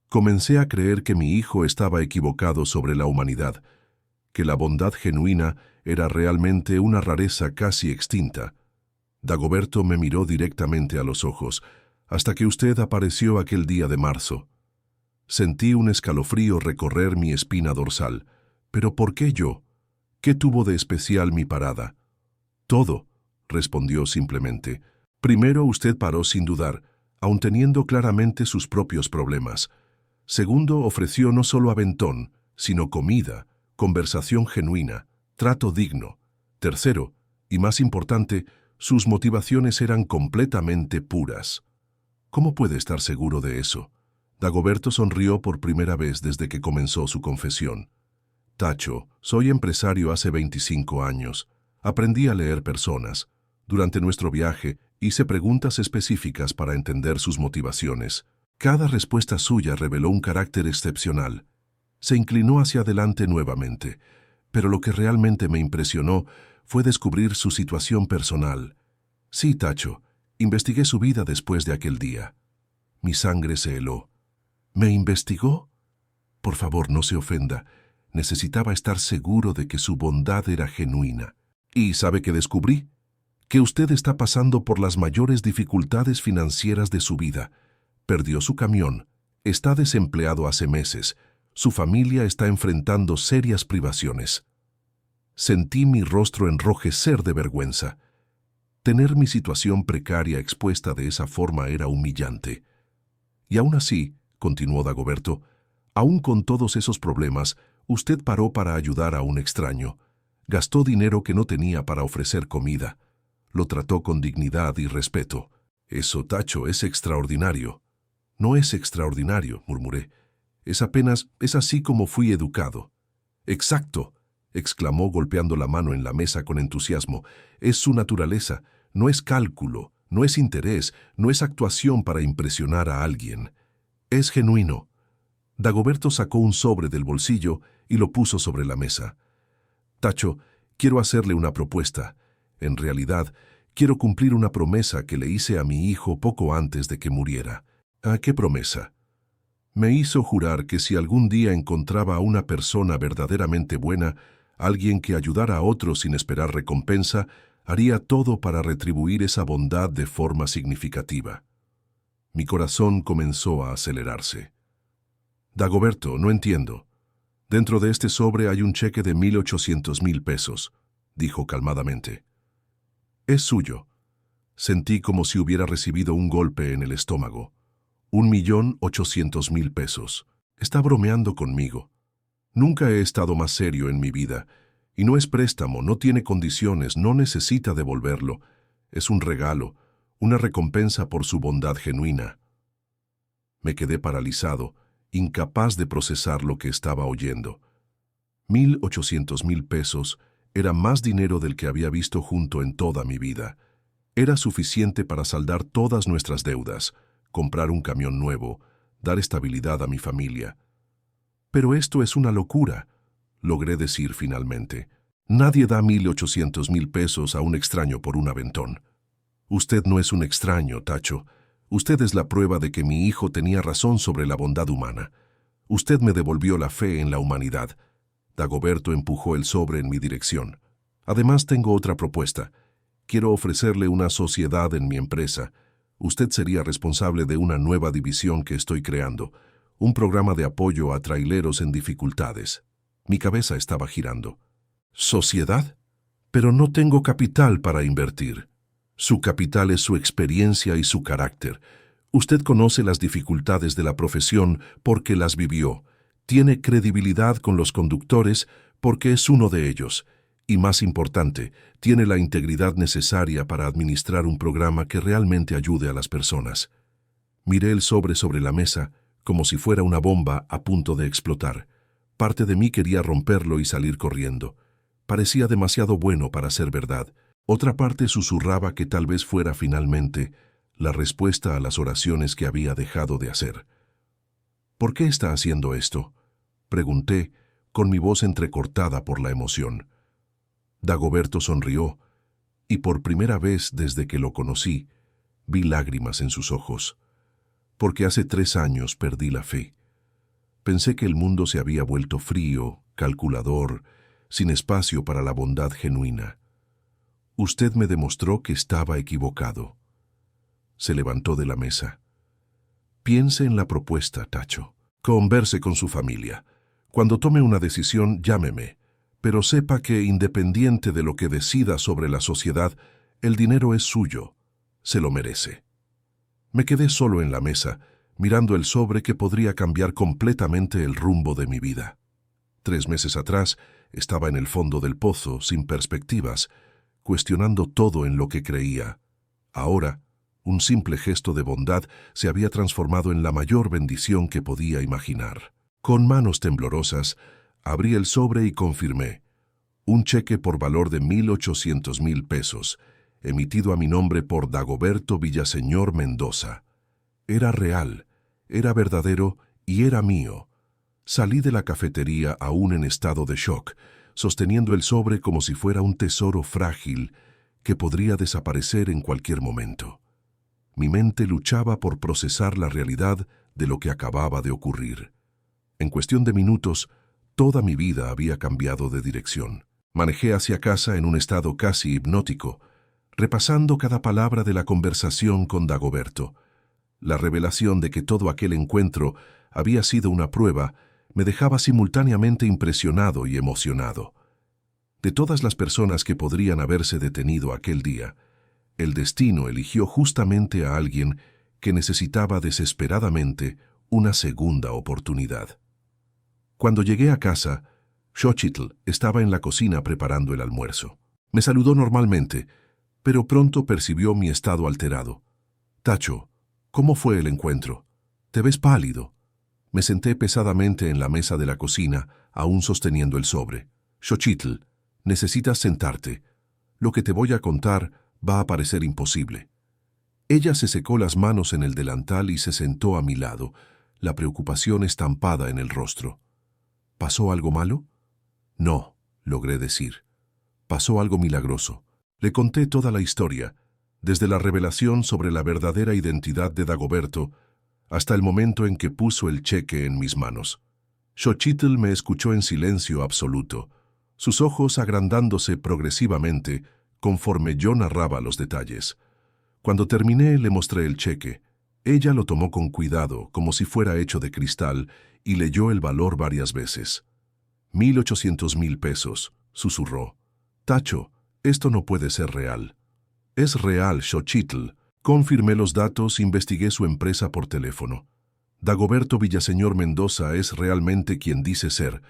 Comencé a creer que mi hijo estaba equivocado sobre la humanidad, que la bondad genuina era realmente una rareza casi extinta. Dagoberto me miró directamente a los ojos, hasta que usted apareció aquel día de marzo. Sentí un escalofrío recorrer mi espina dorsal. ¿Pero por qué yo? ¿Qué tuvo de especial mi parada? Todo, respondió simplemente. Primero, usted paró sin dudar, aun teniendo claramente sus propios problemas. Segundo, ofreció no solo aventón, sino comida, conversación genuina, trato digno. Tercero, y más importante, sus motivaciones eran completamente puras. ¿Cómo puede estar seguro de eso? Dagoberto sonrió por primera vez desde que comenzó su confesión. Tacho, soy empresario hace 25 años. Aprendí a leer personas. Durante nuestro viaje, hice preguntas específicas para entender sus motivaciones. Cada respuesta suya reveló un carácter excepcional. Se inclinó hacia adelante nuevamente, pero lo que realmente me impresionó fue descubrir su situación personal. Sí, Tacho, investigué su vida después de aquel día. Mi sangre se heló. ¿Me investigó? Por favor, no se ofenda. Necesitaba estar seguro de que su bondad era genuina. ¿Y sabe qué descubrí? Que usted está pasando por las mayores dificultades financieras de su vida. Perdió su camión, está desempleado hace meses, su familia está enfrentando serias privaciones. Sentí mi rostro enrojecer de vergüenza. Tener mi situación precaria expuesta de esa forma era humillante. Y aún así, continuó Dagoberto, aún con todos esos problemas, usted paró para ayudar a un extraño. Gastó dinero que no tenía para ofrecer comida. Lo trató con dignidad y respeto. Eso, Tacho, es extraordinario. No es extraordinario, murmuré. Es así como fui educado. Exacto, exclamó golpeando la mano en la mesa con entusiasmo. Es su naturaleza, no es cálculo, no es interés, no es actuación para impresionar a alguien. Es genuino. Dagoberto sacó un sobre del bolsillo y lo puso sobre la mesa. Tacho, quiero hacerle una propuesta. En realidad, Quiero cumplir una promesa que le hice a mi hijo poco antes de que muriera. ¿A qué promesa? Me hizo jurar que si algún día encontraba a una persona verdaderamente buena, alguien que ayudara a otros sin esperar recompensa, haría todo para retribuir esa bondad de forma significativa. Mi corazón comenzó a acelerarse. Dagoberto, no entiendo. Dentro de este sobre hay un cheque de 1.800.000 pesos, dijo calmadamente. Es suyo. Sentí como si hubiera recibido un golpe en el estómago. 1.800.000 pesos. Está bromeando conmigo. Nunca he estado más serio en mi vida. Y no es préstamo, no tiene condiciones, no necesita devolverlo. Es un regalo, una recompensa por su bondad genuina. Me quedé paralizado, incapaz de procesar lo que estaba oyendo. 1.800.000 pesos era más dinero del que había visto junto en toda mi vida. Era suficiente para saldar todas nuestras deudas, comprar un camión nuevo, dar estabilidad a mi familia. Pero esto es una locura, logré decir finalmente. Nadie da 1.800.000 pesos a un extraño por un aventón. Usted no es un extraño, Tacho. Usted es la prueba de que mi hijo tenía razón sobre la bondad humana. Usted me devolvió la fe en la humanidad. Dagoberto empujó el sobre en mi dirección. Además, tengo otra propuesta. Quiero ofrecerle una sociedad en mi empresa. Usted sería responsable de una nueva división que estoy creando, un programa de apoyo a traileros en dificultades. Mi cabeza estaba girando. ¿Sociedad? Pero no tengo capital para invertir. Su capital es su experiencia y su carácter. Usted conoce las dificultades de la profesión porque las vivió. Tiene credibilidad con los conductores porque es uno de ellos. Y más importante, tiene la integridad necesaria para administrar un programa que realmente ayude a las personas. Miré el sobre la mesa como si fuera una bomba a punto de explotar. Parte de mí quería romperlo y salir corriendo. Parecía demasiado bueno para ser verdad. Otra parte susurraba que tal vez fuera finalmente la respuesta a las oraciones que había dejado de hacer. ¿Por qué está haciendo esto?, pregunté, con mi voz entrecortada por la emoción. Dagoberto sonrió, y por primera vez desde que lo conocí, vi lágrimas en sus ojos. Porque hace 3 años perdí la fe. Pensé que el mundo se había vuelto frío, calculador, sin espacio para la bondad genuina. Usted me demostró que estaba equivocado. Se levantó de la mesa. Piense en la propuesta, Tacho. Converse con su familia. Cuando tome una decisión, llámeme. Pero sepa que, independiente de lo que decida sobre la sociedad, el dinero es suyo. Se lo merece. Me quedé solo en la mesa, mirando el sobre que podría cambiar completamente el rumbo de mi vida. 3 meses atrás, estaba en el fondo del pozo, sin perspectivas, cuestionando todo en lo que creía. Ahora, un simple gesto de bondad se había transformado en la mayor bendición que podía imaginar. Con manos temblorosas, abrí el sobre y confirmé. Un cheque por valor de 1.800.000 pesos, emitido a mi nombre por Dagoberto Villaseñor Mendoza. Era real, era verdadero y era mío. Salí de la cafetería aún en estado de shock, sosteniendo el sobre como si fuera un tesoro frágil que podría desaparecer en cualquier momento. Mi mente luchaba por procesar la realidad de lo que acababa de ocurrir. En cuestión de minutos, toda mi vida había cambiado de dirección. Manejé hacia casa en un estado casi hipnótico, repasando cada palabra de la conversación con Dagoberto. La revelación de que todo aquel encuentro había sido una prueba me dejaba simultáneamente impresionado y emocionado. De todas las personas que podrían haberse detenido aquel día, el destino eligió justamente a alguien que necesitaba desesperadamente una segunda oportunidad. Cuando llegué a casa, Xochitl estaba en la cocina preparando el almuerzo. Me saludó normalmente, pero pronto percibió mi estado alterado. «Tacho, ¿cómo fue el encuentro? Te ves pálido». Me senté pesadamente en la mesa de la cocina, aún sosteniendo el sobre. «Xochitl, necesitas sentarte. Lo que te voy a contar va a parecer imposible». Ella se secó las manos en el delantal y se sentó a mi lado, la preocupación estampada en el rostro. ¿Pasó algo malo? No, logré decir. Pasó algo milagroso. Le conté toda la historia, desde la revelación sobre la verdadera identidad de Dagoberto hasta el momento en que puso el cheque en mis manos. Xochitl me escuchó en silencio absoluto, sus ojos agrandándose progresivamente conforme yo narraba los detalles. Cuando terminé, le mostré el cheque. Ella lo tomó con cuidado, como si fuera hecho de cristal, y leyó el valor varias veces. 1,800,000 pesos, susurró. Tacho, esto no puede ser real. Es real, Xochitl. Confirmé los datos, investigué su empresa por teléfono. Dagoberto Villaseñor Mendoza es realmente quien dice ser.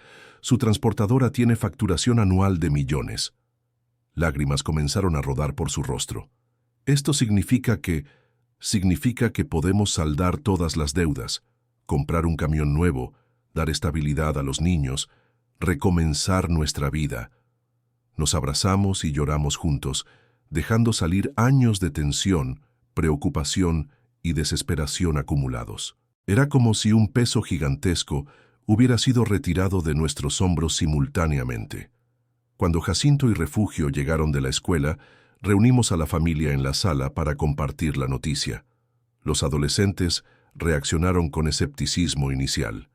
Su transportadora tiene facturación anual de millones. Lágrimas comenzaron a rodar por su rostro. Esto significa que podemos saldar todas las deudas, comprar un camión nuevo, dar estabilidad a los niños, recomenzar nuestra vida. Nos abrazamos y lloramos juntos, dejando salir años de tensión, preocupación y desesperación acumulados. Era como si un peso gigantesco hubiera sido retirado de nuestros hombros simultáneamente. Cuando Jacinto y Refugio llegaron de la escuela, reunimos a la familia en la sala para compartir la noticia. Los adolescentes reaccionaron con escepticismo inicial.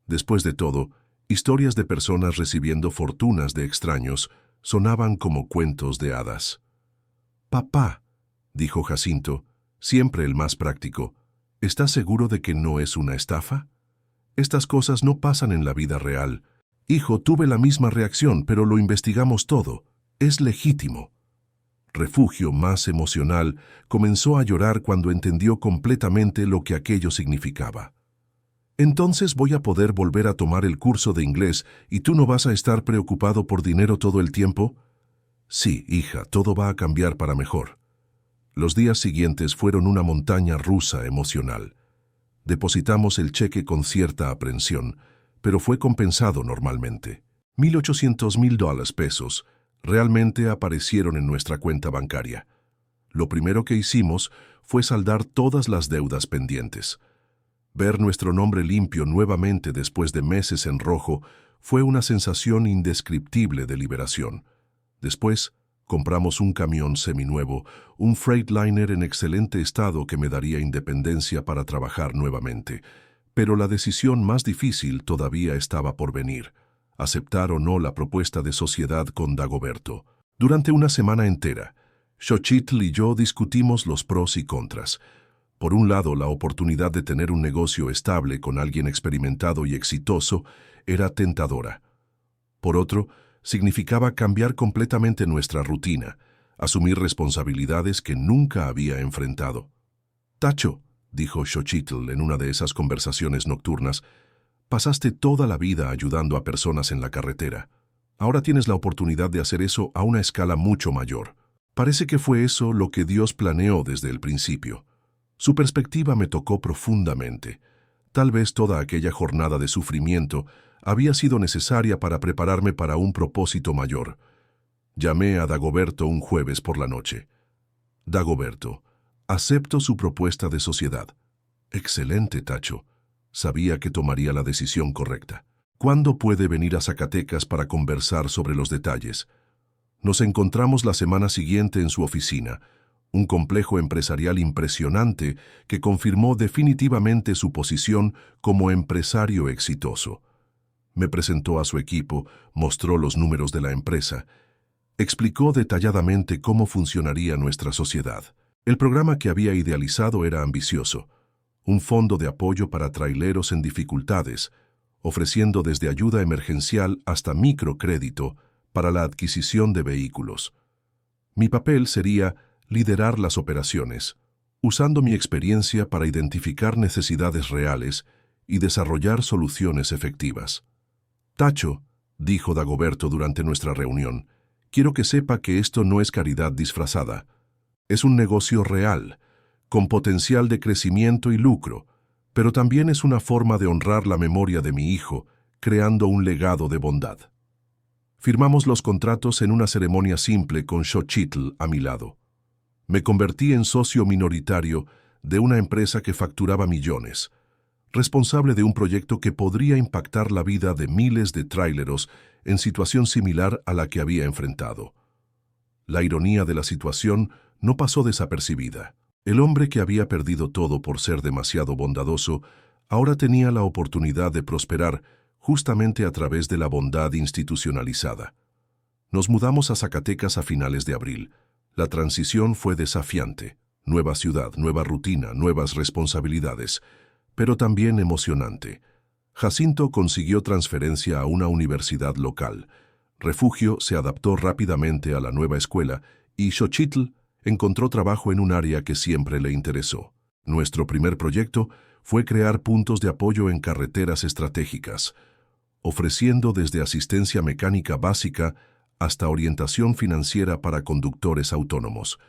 Después de todo, historias de personas recibiendo fortunas de extraños sonaban como cuentos de hadas. «Papá», dijo Jacinto, siempre el más práctico, «¿estás seguro de que no es una estafa? Estas cosas no pasan en la vida real. Hijo, tuve la misma reacción, pero lo investigamos todo. Es legítimo». Refugio, más emocional, comenzó a llorar cuando entendió completamente lo que aquello significaba. «¿Entonces voy a poder volver a tomar el curso de inglés y tú no vas a estar preocupado por dinero todo el tiempo?» «Sí, hija, todo va a cambiar para mejor». Los días siguientes fueron una montaña rusa emocional. Depositamos el cheque con cierta aprensión, pero fue compensado normalmente. 1,800,000 pesos realmente aparecieron en nuestra cuenta bancaria. Lo primero que hicimos fue saldar todas las deudas pendientes. Ver nuestro nombre limpio nuevamente después de meses en rojo fue una sensación indescriptible de liberación. Después, compramos un camión seminuevo, un Freightliner en excelente estado que me daría independencia para trabajar nuevamente. Pero la decisión más difícil todavía estaba por venir: aceptar o no la propuesta de sociedad con Dagoberto. Durante una semana entera, Xochitl y yo discutimos los pros y contras. Por un lado, la oportunidad de tener un negocio estable con alguien experimentado y exitoso era tentadora. Por otro, significaba cambiar completamente nuestra rutina, asumir responsabilidades que nunca había enfrentado. «Tacho», dijo Xochitl en una de esas conversaciones nocturnas, «pasaste toda la vida ayudando a personas en la carretera. Ahora tienes la oportunidad de hacer eso a una escala mucho mayor. Parece que fue eso lo que Dios planeó desde el principio». Su perspectiva me tocó profundamente. Tal vez toda aquella jornada de sufrimiento había sido necesaria para prepararme para un propósito mayor. Llamé a Dagoberto un jueves por la noche. «Dagoberto, acepto su propuesta de sociedad». «Excelente, Tacho». Sabía que tomaría la decisión correcta. «¿Cuándo puede venir a Zacatecas para conversar sobre los detalles?» Nos encontramos la semana siguiente en su oficina, un complejo empresarial impresionante que confirmó definitivamente su posición como empresario exitoso. Me presentó a su equipo, mostró los números de la empresa, explicó detalladamente cómo funcionaría nuestra sociedad. El programa que había idealizado era ambicioso: un fondo de apoyo para traileros en dificultades, ofreciendo desde ayuda emergencial hasta microcrédito para la adquisición de vehículos. Mi papel sería liderar las operaciones, usando mi experiencia para identificar necesidades reales y desarrollar soluciones efectivas. «Tacho», dijo Dagoberto durante nuestra reunión, «quiero que sepa que esto no es caridad disfrazada. Es un negocio real, con potencial de crecimiento y lucro, pero también es una forma de honrar la memoria de mi hijo, creando un legado de bondad». Firmamos los contratos en una ceremonia simple con Xochitl a mi lado. Me convertí en socio minoritario de una empresa que facturaba millones, responsable de un proyecto que podría impactar la vida de miles de tráileros en situación similar a la que había enfrentado. La ironía de la situación no pasó desapercibida. El hombre que había perdido todo por ser demasiado bondadoso, ahora tenía la oportunidad de prosperar justamente a través de la bondad institucionalizada. Nos mudamos a Zacatecas a finales de abril. La transición fue desafiante. Nueva ciudad, nueva rutina, nuevas responsabilidades, pero también emocionante. Jacinto consiguió transferencia a una universidad local. Refugio se adaptó rápidamente a la nueva escuela y Xochitl encontró trabajo en un área que siempre le interesó. Nuestro primer proyecto fue crear puntos de apoyo en carreteras estratégicas, ofreciendo desde asistencia mecánica básica hasta orientación financiera para conductores autónomos.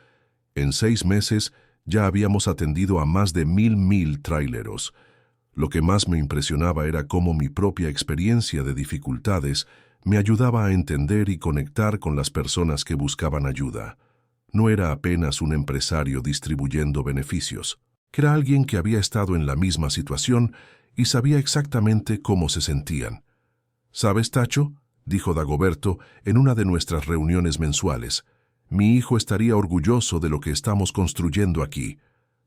En 6 meses ya habíamos atendido a más de 1,000 traileros. Lo que más me impresionaba era cómo mi propia experiencia de dificultades me ayudaba a entender y conectar con las personas que buscaban ayuda. No era apenas un empresario distribuyendo beneficios, era alguien que había estado en la misma situación y sabía exactamente cómo se sentían. «¿Sabes, Tacho?», dijo Dagoberto en una de nuestras reuniones mensuales. «Mi hijo estaría orgulloso de lo que estamos construyendo aquí.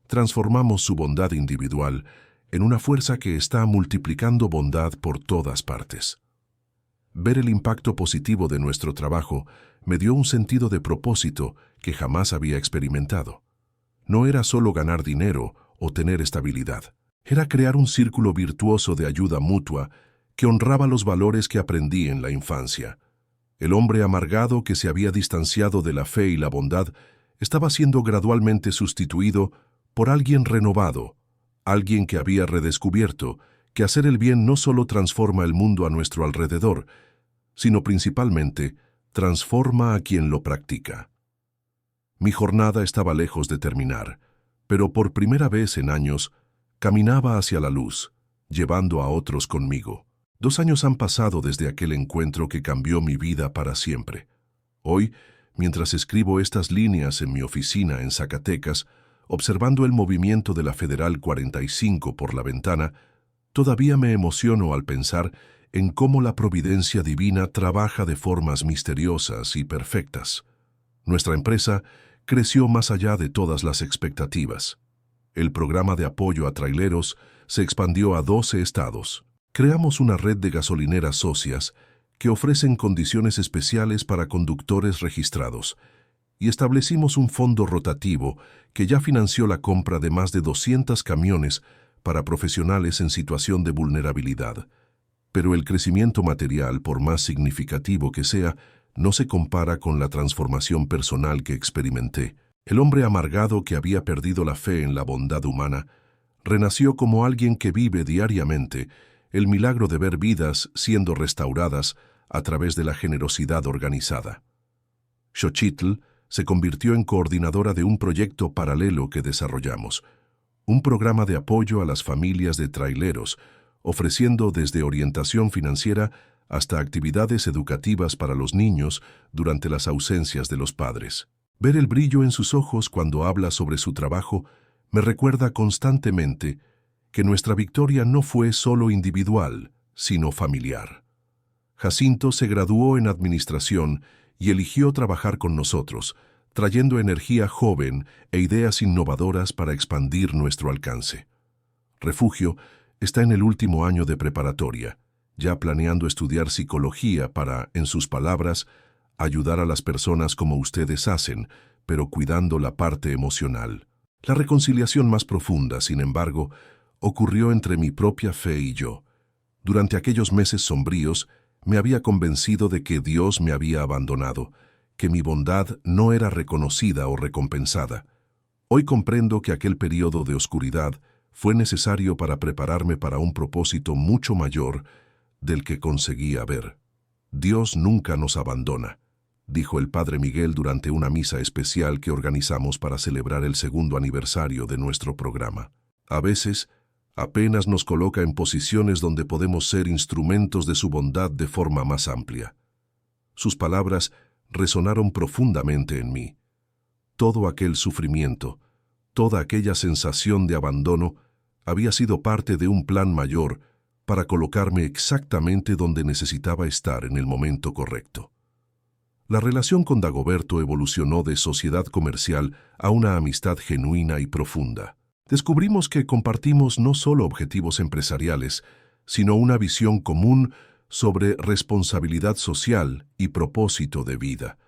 Transformamos su bondad individual en una fuerza que está multiplicando bondad por todas partes». Ver el impacto positivo de nuestro trabajo me dio un sentido de propósito que jamás había experimentado. No era solo ganar dinero o tener estabilidad. Era crear un círculo virtuoso de ayuda mutua que honraba los valores que aprendí en la infancia. El hombre amargado que se había distanciado de la fe y la bondad estaba siendo gradualmente sustituido por alguien renovado, alguien que había redescubierto que hacer el bien no solo transforma el mundo a nuestro alrededor, sino principalmente transforma a quien lo practica. Mi jornada estaba lejos de terminar, pero por primera vez en años caminaba hacia la luz, llevando a otros conmigo. 2 años han pasado desde aquel encuentro que cambió mi vida para siempre. Hoy, mientras escribo estas líneas en mi oficina en Zacatecas, observando el movimiento de la Federal 45 por la ventana, todavía me emociono al pensar en cómo la providencia divina trabaja de formas misteriosas y perfectas. Nuestra empresa creció más allá de todas las expectativas. El programa de apoyo a traileros se expandió a 12 estados. Creamos una red de gasolineras socias que ofrecen condiciones especiales para conductores registrados y establecimos un fondo rotativo que ya financió la compra de más de 200 camiones para profesionales en situación de vulnerabilidad. Pero el crecimiento material, por más significativo que sea, no se compara con la transformación personal que experimenté. El hombre amargado que había perdido la fe en la bondad humana renació como alguien que vive diariamente el milagro de ver vidas siendo restauradas a través de la generosidad organizada. Xochitl se convirtió en coordinadora de un proyecto paralelo que desarrollamos, un programa de apoyo a las familias de traileros, ofreciendo desde orientación financiera hasta actividades educativas para los niños durante las ausencias de los padres. Ver el brillo en sus ojos cuando habla sobre su trabajo me recuerda constantemente que nuestra victoria no fue solo individual, sino familiar. Jacinto se graduó en administración y eligió trabajar con nosotros, trayendo energía joven e ideas innovadoras para expandir nuestro alcance. Refugio está en el último año de preparatoria, ya planeando estudiar psicología para, en sus palabras, ayudar a las personas como ustedes hacen, pero cuidando la parte emocional. La reconciliación más profunda, sin embargo, ocurrió entre mi propia fe y yo. Durante aquellos meses sombríos, me había convencido de que Dios me había abandonado, que mi bondad no era reconocida o recompensada. Hoy comprendo que aquel periodo de oscuridad fue necesario para prepararme para un propósito mucho mayor del que conseguía ver. Dios nunca nos abandona, dijo el Padre Miguel durante una misa especial que organizamos para celebrar el 2º aniversario de nuestro programa. A veces, apenas nos coloca en posiciones donde podemos ser instrumentos de su bondad de forma más amplia. Sus palabras resonaron profundamente en mí. Todo aquel sufrimiento, toda aquella sensación de abandono, había sido parte de un plan mayor para colocarme exactamente donde necesitaba estar en el momento correcto. La relación con Dagoberto evolucionó de sociedad comercial a una amistad genuina y profunda. Descubrimos que compartimos no solo objetivos empresariales, sino una visión común sobre responsabilidad social y propósito de vida.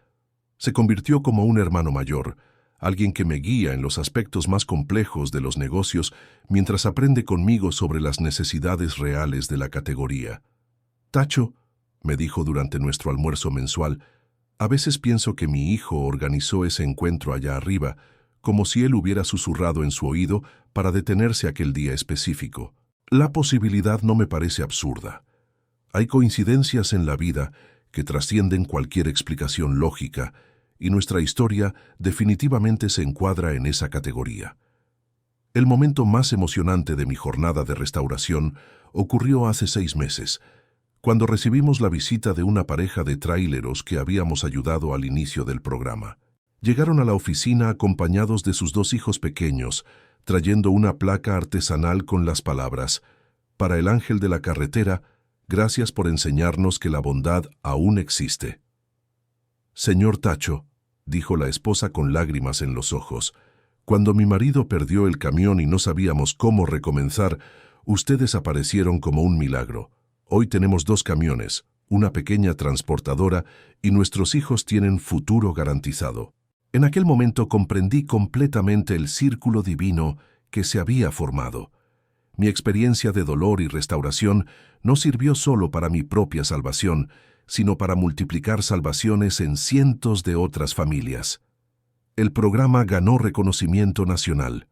Se convirtió como un hermano mayor, alguien que me guía en los aspectos más complejos de los negocios mientras aprende conmigo sobre las necesidades reales de la categoría. Tacho, me dijo durante nuestro almuerzo mensual, a veces pienso que mi hijo organizó ese encuentro allá arriba, como si él hubiera susurrado en su oído para detenerse aquel día específico. La posibilidad no me parece absurda. Hay coincidencias en la vida que trascienden cualquier explicación lógica, y nuestra historia definitivamente se encuadra en esa categoría. El momento más emocionante de mi jornada de restauración ocurrió hace 6 meses, cuando recibimos la visita de una pareja de tráileros que habíamos ayudado al inicio del programa. Llegaron a la oficina acompañados de sus 2 hijos pequeños, trayendo una placa artesanal con las palabras: «Para el ángel de la carretera, gracias por enseñarnos que la bondad aún existe». «Señor Tacho», dijo la esposa con lágrimas en los ojos, «cuando mi marido perdió el camión y no sabíamos cómo recomenzar, ustedes aparecieron como un milagro. Hoy tenemos 2 camiones, una pequeña transportadora y nuestros hijos tienen futuro garantizado». En aquel momento comprendí completamente el círculo divino que se había formado. Mi experiencia de dolor y restauración no sirvió solo para mi propia salvación, sino para multiplicar salvaciones en cientos de otras familias. El programa ganó reconocimiento nacional.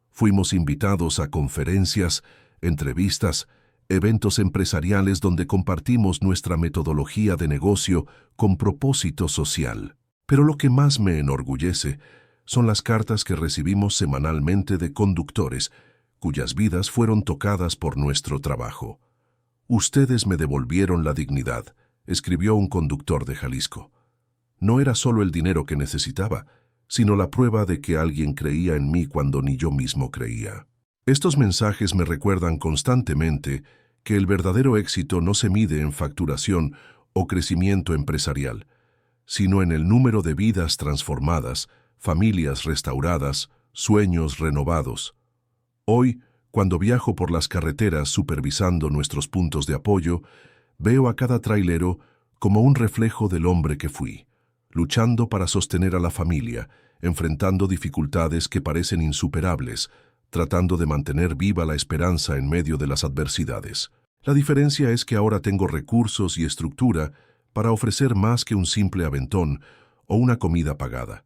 Fuimos invitados a conferencias, entrevistas, eventos empresariales donde compartimos nuestra metodología de negocio con propósito social. Pero lo que más me enorgullece son las cartas que recibimos semanalmente de conductores cuyas vidas fueron tocadas por nuestro trabajo. «Ustedes me devolvieron la dignidad», escribió un conductor de Jalisco. No era solo el dinero que necesitaba, sino la prueba de que alguien creía en mí cuando ni yo mismo creía. Estos mensajes me recuerdan constantemente que el verdadero éxito no se mide en facturación o crecimiento empresarial, sino en el número de vidas transformadas, familias restauradas, sueños renovados. Hoy, cuando viajo por las carreteras supervisando nuestros puntos de apoyo, veo a cada trailero como un reflejo del hombre que fui, luchando para sostener a la familia, enfrentando dificultades que parecen insuperables, tratando de mantener viva la esperanza en medio de las adversidades. La diferencia es que ahora tengo recursos y estructura para ofrecer más que un simple aventón o una comida pagada.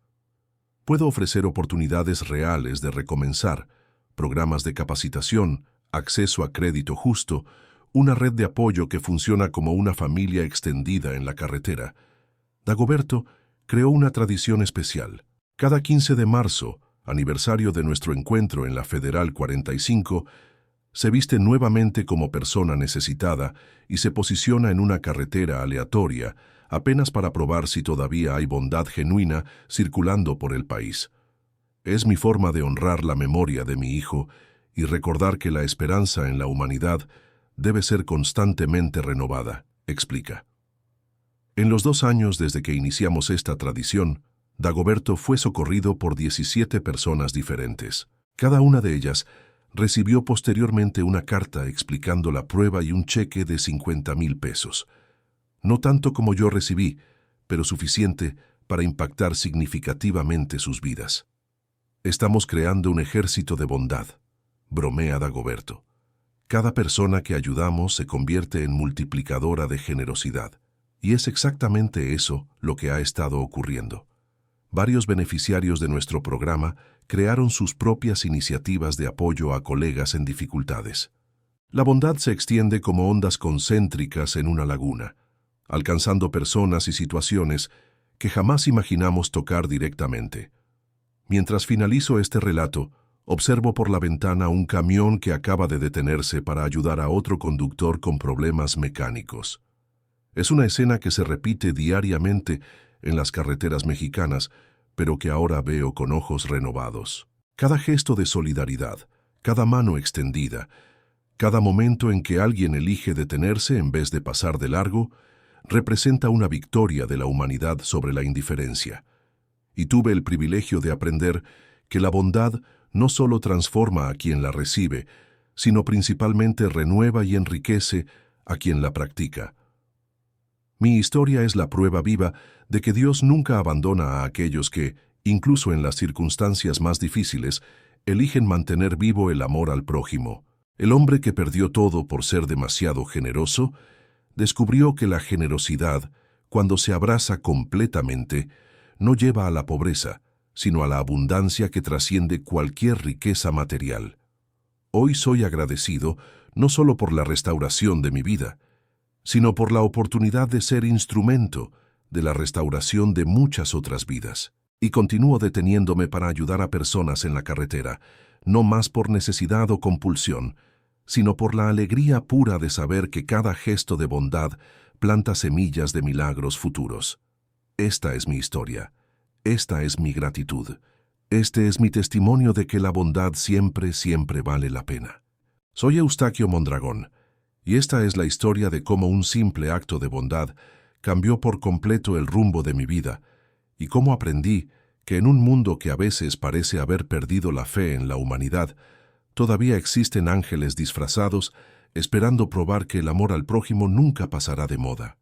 Puedo ofrecer oportunidades reales de recomenzar, programas de capacitación, acceso a crédito justo, una red de apoyo que funciona como una familia extendida en la carretera. Dagoberto creó una tradición especial. Cada 15 de marzo, aniversario de nuestro encuentro en la Federal 45, se viste nuevamente como persona necesitada y se posiciona en una carretera aleatoria, apenas para probar si todavía hay bondad genuina circulando por el país. Es mi forma de honrar la memoria de mi hijo y recordar que la esperanza en la humanidad debe ser constantemente renovada, explica. En los 2 años desde que iniciamos esta tradición, Dagoberto fue socorrido por 17 personas diferentes. Cada una de ellas recibió posteriormente una carta explicando la prueba y un cheque de 50,000 pesos. No tanto como yo recibí, pero suficiente para impactar significativamente sus vidas. Estamos creando un ejército de bondad, bromea Dagoberto. Cada persona que ayudamos se convierte en multiplicadora de generosidad. Y es exactamente eso lo que ha estado ocurriendo. Varios beneficiarios de nuestro programa crearon sus propias iniciativas de apoyo a colegas en dificultades. La bondad se extiende como ondas concéntricas en una laguna, alcanzando personas y situaciones que jamás imaginamos tocar directamente. Mientras finalizo este relato, observo por la ventana un camión que acaba de detenerse para ayudar a otro conductor con problemas mecánicos. Es una escena que se repite diariamente en las carreteras mexicanas, pero que ahora veo con ojos renovados. Cada gesto de solidaridad, cada mano extendida, cada momento en que alguien elige detenerse en vez de pasar de largo, representa una victoria de la humanidad sobre la indiferencia. Y tuve el privilegio de aprender que la bondad no solo transforma a quien la recibe, sino principalmente renueva y enriquece a quien la practica. Mi historia es la prueba viva de que Dios nunca abandona a aquellos que, incluso en las circunstancias más difíciles, eligen mantener vivo el amor al prójimo. El hombre que perdió todo por ser demasiado generoso, descubrió que la generosidad, cuando se abraza completamente, no lleva a la pobreza, sino a la abundancia que trasciende cualquier riqueza material. Hoy soy agradecido no solo por la restauración de mi vida, sino por la oportunidad de ser instrumento de la restauración de muchas otras vidas. Y continúo deteniéndome para ayudar a personas en la carretera, no más por necesidad o compulsión, sino por la alegría pura de saber que cada gesto de bondad planta semillas de milagros futuros. Esta es mi historia. Esta es mi gratitud. Este es mi testimonio de que la bondad siempre, siempre vale la pena. Soy Eustaquio Mondragón, y esta es la historia de cómo un simple acto de bondad cambió por completo el rumbo de mi vida, y cómo aprendí que en un mundo que a veces parece haber perdido la fe en la humanidad, todavía existen ángeles disfrazados esperando probar que el amor al prójimo nunca pasará de moda.